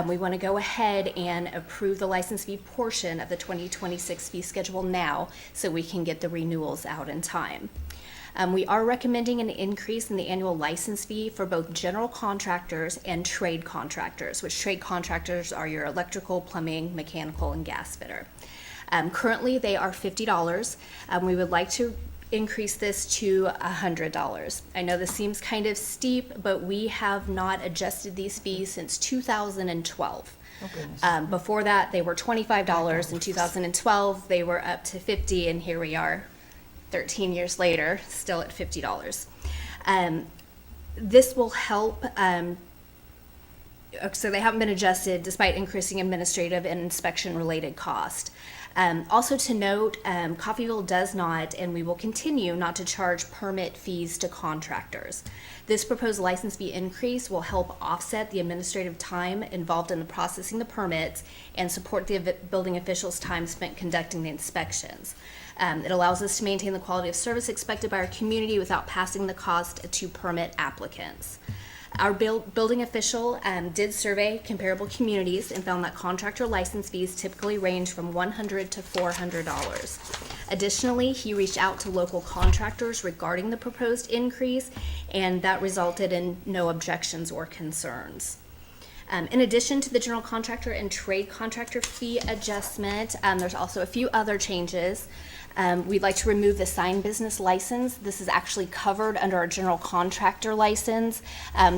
B: we want to go ahead and approve the license fee portion of the 2026 fee schedule now so we can get the renewals out in time. We are recommending an increase in the annual license fee for both general contractors and trade contractors, which trade contractors are your electrical, plumbing, mechanical, and gas fitter. Currently, they are $50. We would like to increase this to $100. I know this seems kind of steep, but we have not adjusted these fees since 2012.
A: Oh, goodness.
B: Before that, they were $25. In 2012, they were up to $50, and here we are 13 years later, still at $50. This will help, so they haven't been adjusted despite increasing administrative and inspection-related cost. Also to note, Coffeyville does not, and we will continue not to charge permit fees to contractors. This proposed license fee increase will help offset the administrative time involved in the processing the permits and support the building officials' time spent conducting the inspections. It allows us to maintain the quality of service expected by our community without passing the cost to permit applicants. Our building official did survey comparable communities and found that contractor license fees typically range from $100 to $400. Additionally, he reached out to local contractors regarding the proposed increase, and that resulted in no objections or concerns. In addition to the general contractor and trade contractor fee adjustment, there's also a few other changes. We'd like to remove the sign business license. This is actually covered under our general contractor license.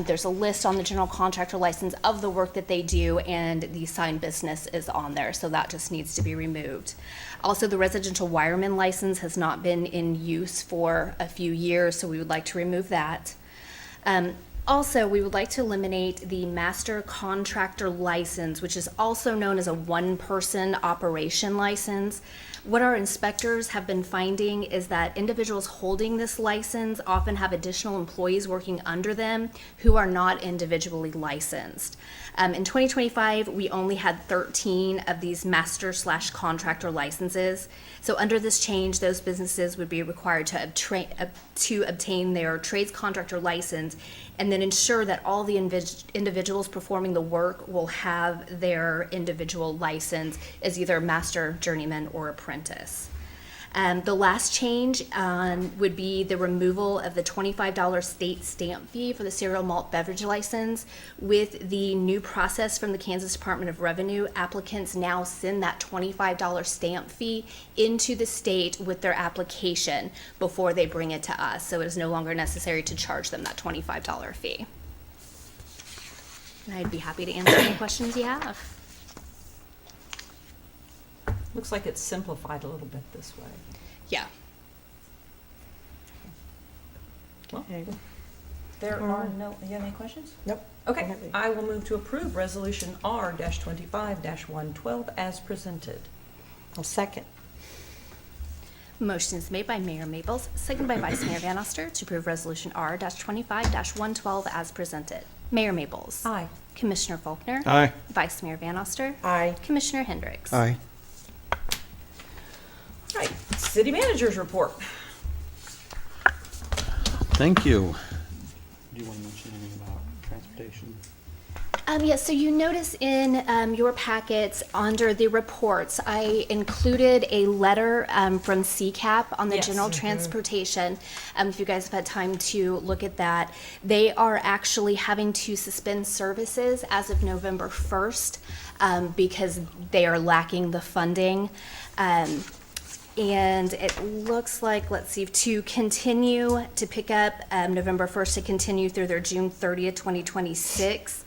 B: There's a list on the general contractor license of the work that they do, and the sign business is on there, so that just needs to be removed. Also, the residential wireman license has not been in use for a few years, so we would like to remove that. Also, we would like to eliminate the master contractor license, which is also known as a one-person operation license. What our inspectors have been finding is that individuals holding this license often have additional employees working under them who are not individually licensed. In 2025, we only had 13 of these master/contractor licenses. So under this change, those businesses would be required to obtain their trades contractor license and then ensure that all the individuals performing the work will have their individual license as either master, journeyman, or apprentice. The last change would be the removal of the $25 state stamp fee for the cereal malt beverage license. With the new process from the Kansas Department of Revenue, applicants now send that $25 stamp fee into the state with their application before they bring it to us. So it is no longer necessary to charge them that $25 fee. And I'd be happy to answer any questions you have.
A: Looks like it's simplified a little bit this way.
B: Yeah.
A: Well,
F: Okay.
A: there are no, you have any questions?
F: Nope.
A: Okay,
F: Go ahead.
A: I will move to approve Resolution R-25-112 as presented.
F: I'll second.
B: Motion is made by Mayor Maples, seconded by Vice Mayor Van Oster to approve Resolution R-25-112 as presented. Mayor Maples.
A: Aye.
B: Commissioner Faulkner.
C: Aye.
B: Vice Mayor Van Oster.
F: Aye.
B: Commissioner Hendricks.
H: Aye.
A: All right, city managers report.
C: Thank you. Do you want to mention anything about transportation?
B: Yes, so you notice in your packets under the reports, I included a letter from CCAP on the
A: Yes.
B: general transportation. If you guys have had time to look at that, they are actually having to suspend services as of November 1st because they are lacking the funding. And it looks like, let's see, to continue to pick up November 1st to continue through their June 30th, 2026.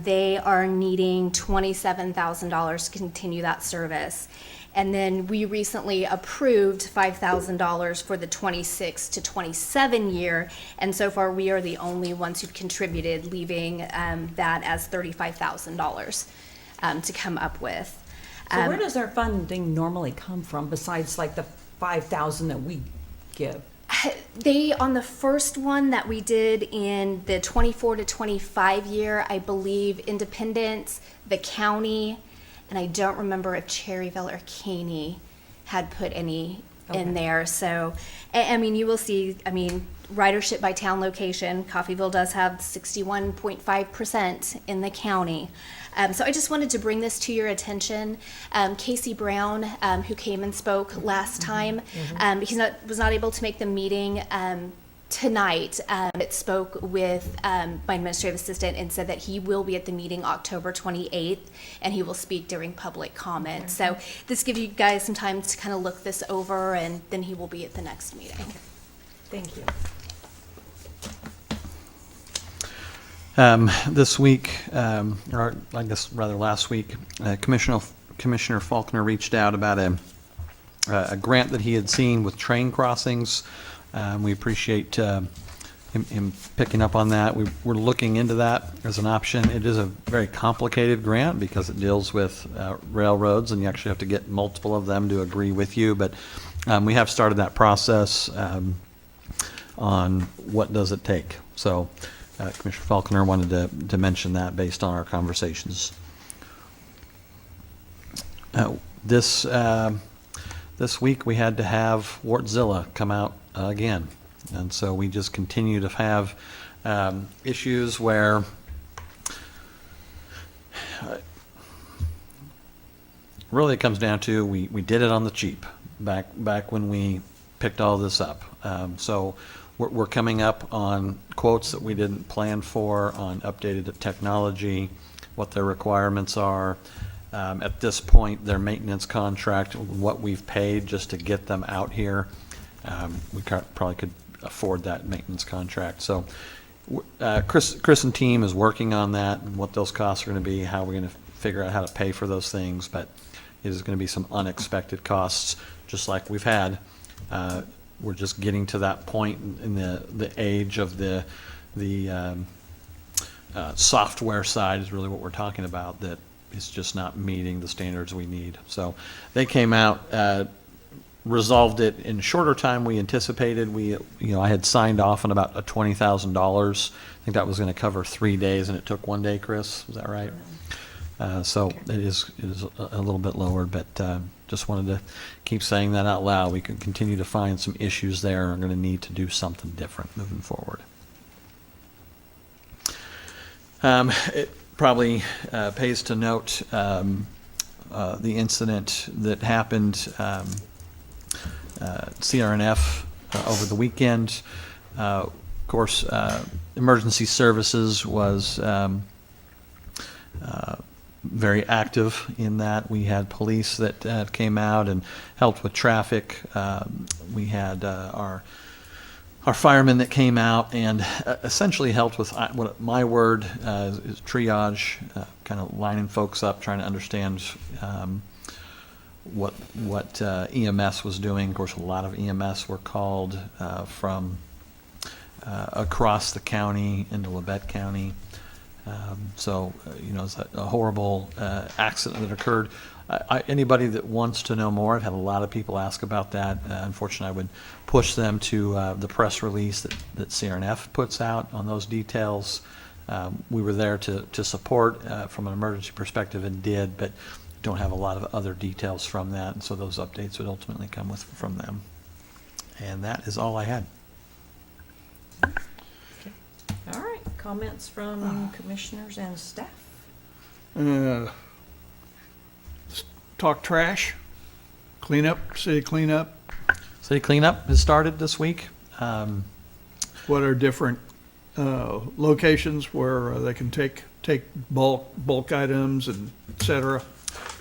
B: They are needing $27,000 to continue that service. And then we recently approved $5,000 for the 26 to 27 year. And so far, we are the only ones who've contributed, leaving that as $35,000 to come up with.
A: So where does our funding normally come from besides like the 5,000 that we give?
B: They, on the first one that we did in the 24 to 25 year, I believe Independence, the county, and I don't remember if Cherryville or Caney had put any in there. So, I mean, you will see, I mean, ridership by town location, Coffeyville does have 61.5% in the county. So I just wanted to bring this to your attention. Casey Brown, who came and spoke last time, he was not able to make the meeting tonight. It spoke with my administrative assistant and said that he will be at the meeting October 28th, and he will speak during public comment. So this gives you guys some time to kind of look this over, and then he will be at the next meeting.
A: Thank you.
C: This week, or I guess rather last week, Commissioner Faulkner reached out about a grant that he had seen with train crossings. We appreciate him picking up on that. We're looking into that as an option. It is a very complicated grant because it deals with railroads, and you actually have to get multiple of them to agree with you. But we have started that process on what does it take. So Commissioner Faulkner wanted to mention that based on our conversations. This week we had to have Wartzilla come out again, and so we just continue to have issues where really it comes down to we did it on the cheap back when we picked all this up. So we're coming up on quotes that we didn't plan for on updated technology, what their requirements are. At this point, their maintenance contract, what we've paid just to get them out here, we probably could afford that maintenance contract. So Chris and team is working on that and what those costs are going to be, how we're going to figure out how to pay for those things. But it is going to be some unexpected costs, just like we've had. We're just getting to that point in the age of the software side is really what we're talking about, that it's just not meeting the standards we need. So they came out, resolved it in shorter time we anticipated. I had signed off on about $20,000. I think that was going to cover 3 days, and it took 1 day. Chris, was that right? So it is a little bit lower, but just wanted to keep saying that out loud. We can continue to find some issues there and are going to need to do something different moving forward. It probably pays to note the incident that happened CRNF over the weekend. Of course, emergency services was very active in that. We had police that came out and helped with traffic. We had our firemen that came out and essentially helped with what my word is triage, kind of lining folks up, trying to understand what EMS was doing. Of course, a lot of EMS were called from across the county into Labette County. It's a horrible accident that occurred. Anybody that wants to know more, I've had a lot of people ask about that. Unfortunately, I would push them to the press release that CRNF puts out on those details. We were there to support from an emergency perspective and did, but don't have a lot of other details from that, and so those updates would ultimately come from them. And that is all I had.
A: All right, comments from commissioners and staff?
J: Talk trash, cleanup, city cleanup.
C: City cleanup has started this week.
J: What are different locations where they can take bulk items and et cetera?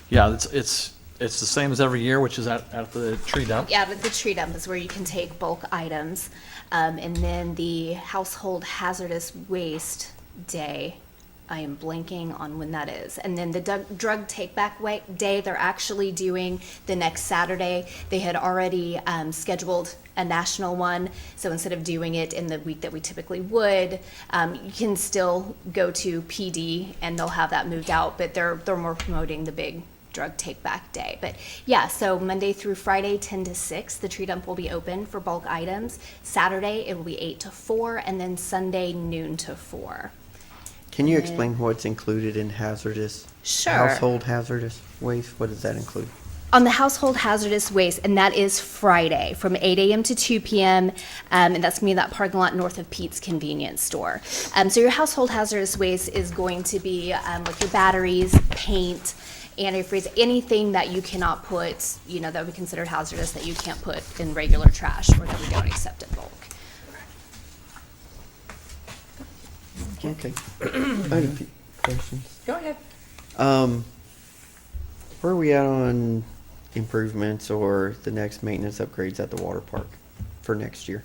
C: Yeah, it's the same as every year, which is at the tree dump.
B: Yeah, but the tree dump is where you can take bulk items. And then the household hazardous waste day, I am blanking on when that is. And then the drug take back day, they're actually doing the next Saturday. They had already scheduled a national one. So instead of doing it in the week that we typically would, you can still go to PD and they'll have that moved out, but they're more promoting the big drug take back day. But yeah, so Monday through Friday, 10 to 6, the tree dump will be open for bulk items. Saturday, it will be 8 to 4, and then Sunday, noon to 4.
H: Can you explain what's included in hazardous?
B: Sure.
H: Household hazardous waste, what does that include?
B: On the household hazardous waste, and that is Friday from 8 a.m. to 2 p.m., and that's going to be that parking lot north of Pete's Convenience Store. So your household hazardous waste is going to be like your batteries, paint, antifreeze, anything that you cannot put, that would be considered hazardous that you can't put in regular trash or that we don't accept in bulk.
H: Okay. I have a few questions.
A: Go ahead.
H: Where are we at on improvements or the next maintenance upgrades at the water park for next year?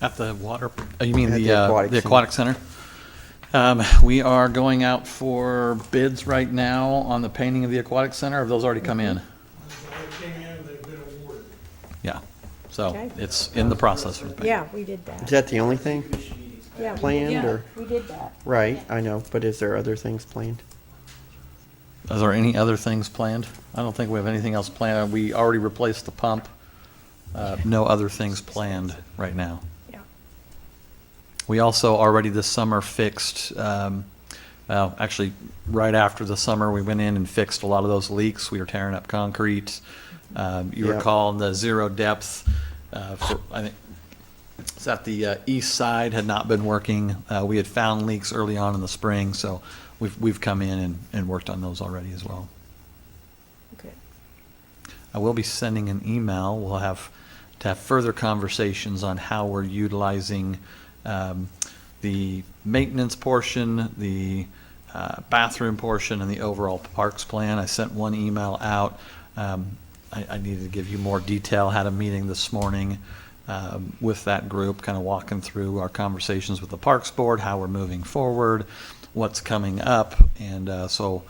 C: At the water, you mean
H: At
C: the
H: the
C: aquatic center? We are going out for bids right now on the painting of the aquatic center. Have those already come in? Yeah, so
F: Okay.
C: it's in the process for the painting.
F: Yeah, we did
H: Is
F: that.
H: that the only thing
F: Yeah, we
H: planned
F: did-
H: or?
F: We did that.
H: Right, I know, but is there other things planned?
C: Is there any other things planned? I don't think we have anything else planned. We already replaced the pump. No other things planned right now.
F: Yeah.
C: We also already this summer fixed, actually, right after the summer, we went in and fixed a lot of those leaks. We were tearing up concrete. You
H: Yep.
C: recall the zero depth, I think, it's at the east side, had not been working. We had found leaks early on in the spring, so we've come in and worked on those already as well.
F: Okay.
C: I will be sending an email. We'll have to have further conversations on how we're utilizing the maintenance portion, the bathroom portion, and the overall parks plan. I sent one email out. I needed to give you more detail. Had a meeting this morning with that group, kind of walking through our conversations with the Parks Board, how we're moving forward, what's coming up, and I'll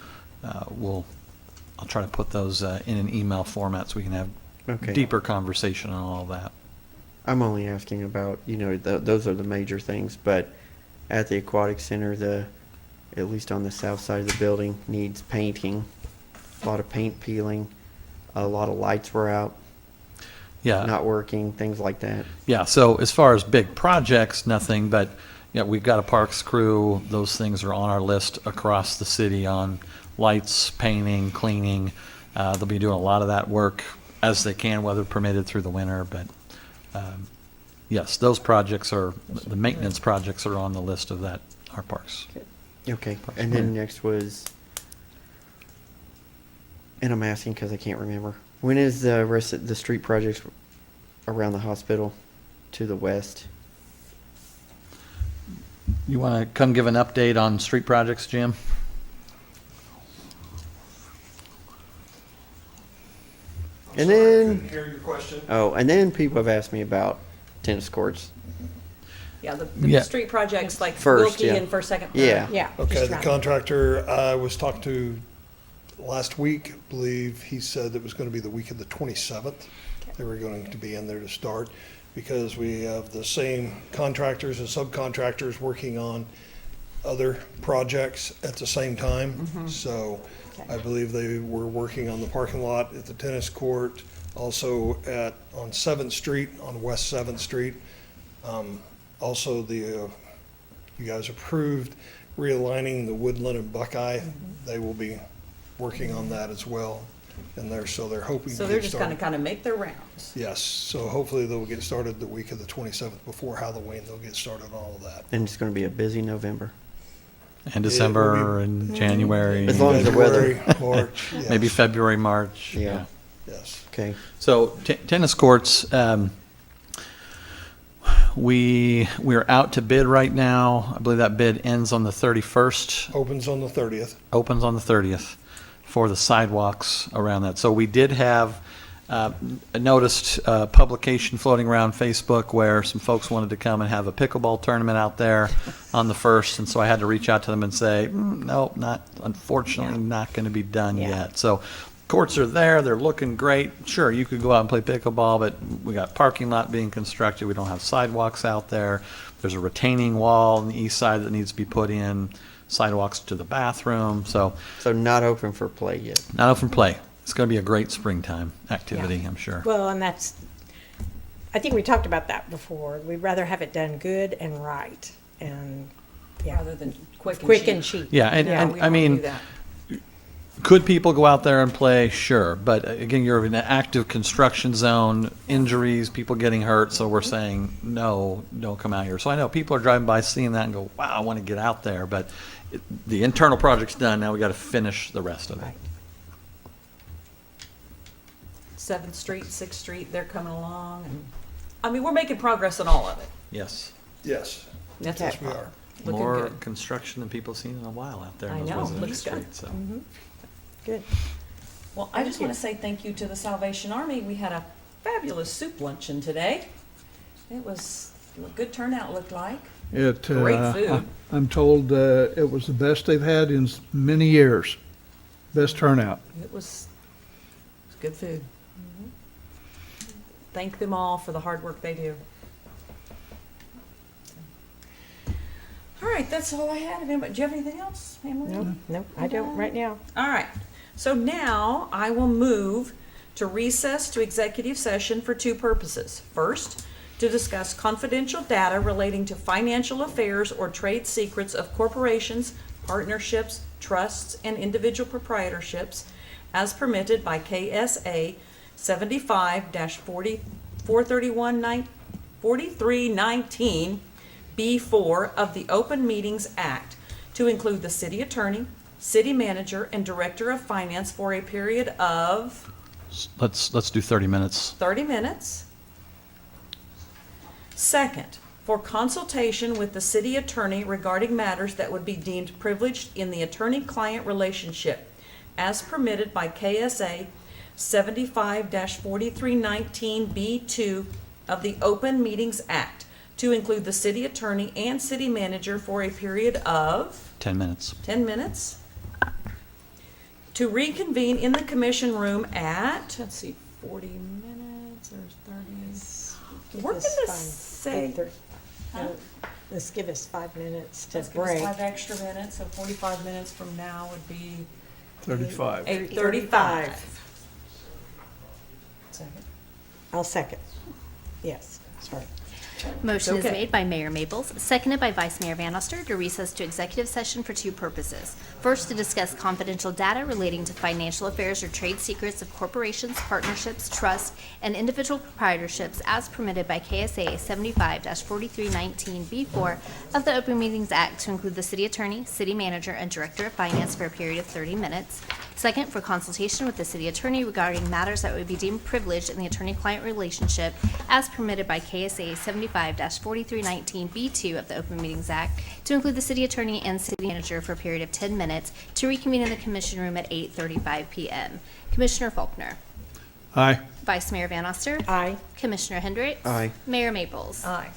C: try to put those in an email format so we can have
H: Okay.
C: deeper conversation on all that.
H: I'm only asking about, those are the major things, but at the aquatic center, at least on the south side of the building, needs painting, a lot of paint peeling, a lot of lights were out,
C: Yeah.
H: not working, things like that.
C: Yeah, so as far as big projects, nothing, but we've got a parks crew. Those things are on our list across the city on lights, painting, cleaning. They'll be doing a lot of that work as they can, weather permitted, through the winter. But yes, those projects the maintenance projects are on the list of our parks.
H: Okay, and then next was, and I'm asking because I can't remember, when is the rest of the street projects around the hospital to the west?
C: You want to come give an update on street projects, Jim?
H: And then,
M: Hear your question?
H: and then people have asked me about tennis courts.
A: Yeah, the
C: Yeah.
A: street projects like
H: First,
A: Wilkie
H: yeah.
A: and First Second.
H: Yeah.
F: Yeah.
M: Okay,
F: just
M: the
F: right.
M: contractor I was talked to last week, I believe he said it was going to be the week of the 27th. They were going to be in there to start because we have the same contractors and subcontractors working on other projects at the same time. So I believe they were working on the parking lot at the tennis court, also on 7th Street, on West 7th Street. Also, you guys approved realigning the Woodland and Buckeye. They will be working on that as well. And so they're hoping to
A: So they're
M: get
A: just gonna
M: started.
A: kind of make their rounds.
M: Yes, so hopefully they'll get started the week of the 27th before Halloween. They'll get started on all of that.
H: And it's going to be a busy November.
C: And December
M: be-
C: and January.
H: As long as the weather.
M: February, March, yes.
C: Maybe February, March.
H: Yeah.
M: Yes.
H: Okay.
C: So tennis courts, we're out to bid right now. I believe that bid ends on the 31st,
M: Opens on the 30th.
C: opens on the 30th for the sidewalks around that. So we did have noticed a publication floating around Facebook where some folks wanted to come and have a pickleball tournament out there on the 1st. And so I had to reach out to them and say, no, unfortunately, not going to be done yet. So courts are there. They're looking great. Sure, you could go out and play pickleball, but we got parking lot being constructed. We don't have sidewalks out there. There's a retaining wall on the east side that needs to be put in, sidewalks to the bathroom. So
H: So not open for play yet.
C: not open play. It's going to be a great springtime activity, I'm sure.
F: Well, and I think we talked about that before. We'd rather have it done good and right, and, yeah,
A: Rather than quick
F: and
A: cheap.
F: cheap.
C: Yeah, and
A: We
C: I
A: don't wanna
C: mean,
A: do that.
C: could people go out there and play? Sure. But again, you're in an active construction zone, injuries, people getting hurt. So we're saying, no, don't come out here. So I know people are driving by seeing that and go, wow, I want to get out there. But the internal project's done. Now we got to finish the rest of it.
F: Right.
A: 7th Street, 6th Street, they're coming along, and, I mean, we're making progress on all of it.
C: Yes.
M: Yes,
A: That's
M: yes, we are.
A: looking
C: More
A: good.
C: construction than people seen in a while out there
A: I
C: in those
A: know,
C: residential
A: looks good.
C: streets. So.
F: Good.
A: Well, I just want to say thank you to the Salvation Army. We had a fabulous soup luncheon today. It was a good turnout, looked like. Great food.
J: I'm told it was the best they've had in many years. Best turnout.
A: It was good food. Thank them all for the hard work they do. All right, that's all I had. Do you have anything else, Anne Marie?
F: No, I don't right now.
A: All right, so now I will move to recess to executive session for two purposes. First, to discuss confidential data relating to financial affairs or trade secrets of corporations, partnerships, trusts, and individual proprietorships as permitted by KSA 75-4319 B4 of the Open Meetings Act to include the city attorney, city manager, and director of finance for a period of
C: Let's do 30 minutes.
A: 30 minutes. Second, for consultation with the city attorney regarding matters that would be deemed privileged in the attorney-client relationship as permitted by KSA 75-4319 B2 of the Open Meetings Act to include the city attorney and city manager for a period of
C: 10 minutes.
A: 10 minutes. To reconvene in the commission room at, let's see, 40 minutes or 30. We're
F: This
A: gonna
F: fine.
A: say,
F: 8:30.
A: Huh?
F: Let's give us 5 minutes to
A: let's give us
F: break.
A: 5 extra minutes, so 45 minutes from now would be
J: 35.
A: 8:35. Second.
F: I'll second. Yes, sorry.
B: Motion is
A: Okay.
B: made by Mayor Maples, seconded by Vice Mayor Van Oster to recess to executive session for two purposes. First, to discuss confidential data relating to financial affairs or trade secrets of corporations, partnerships, trusts, and individual proprietorships as permitted by KSA 75-4319 B4 of the Open Meetings Act to include the city attorney, city manager, and director of finance for a period of 30 minutes. Second, for consultation with the city attorney regarding matters that would be deemed privileged in the attorney-client relationship as permitted by KSA 75-4319 B2 of the Open Meetings Act to include the city attorney and city manager for a period of 10 minutes to reconvene in the commission room at 8:35 p.m. Commissioner Faulkner.
J: Aye.
B: Vice Mayor Van Oster.
F: Aye.
B: Commissioner Hendricks.
H: Aye.
B: Mayor Maples.
A: Aye.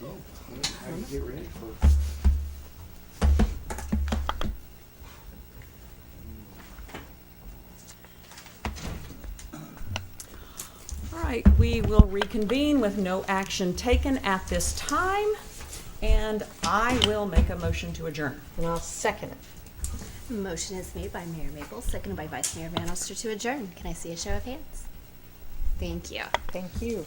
H: How do you get ready for?
A: All right, we will reconvene with no action taken at this time, and I will make a motion to adjourn.
F: And I'll second it.
B: Motion is made by Mayor Mabel, seconded by Vice Mayor Bannister to adjourn. Can I see a show of hands? Thank you.
F: Thank you.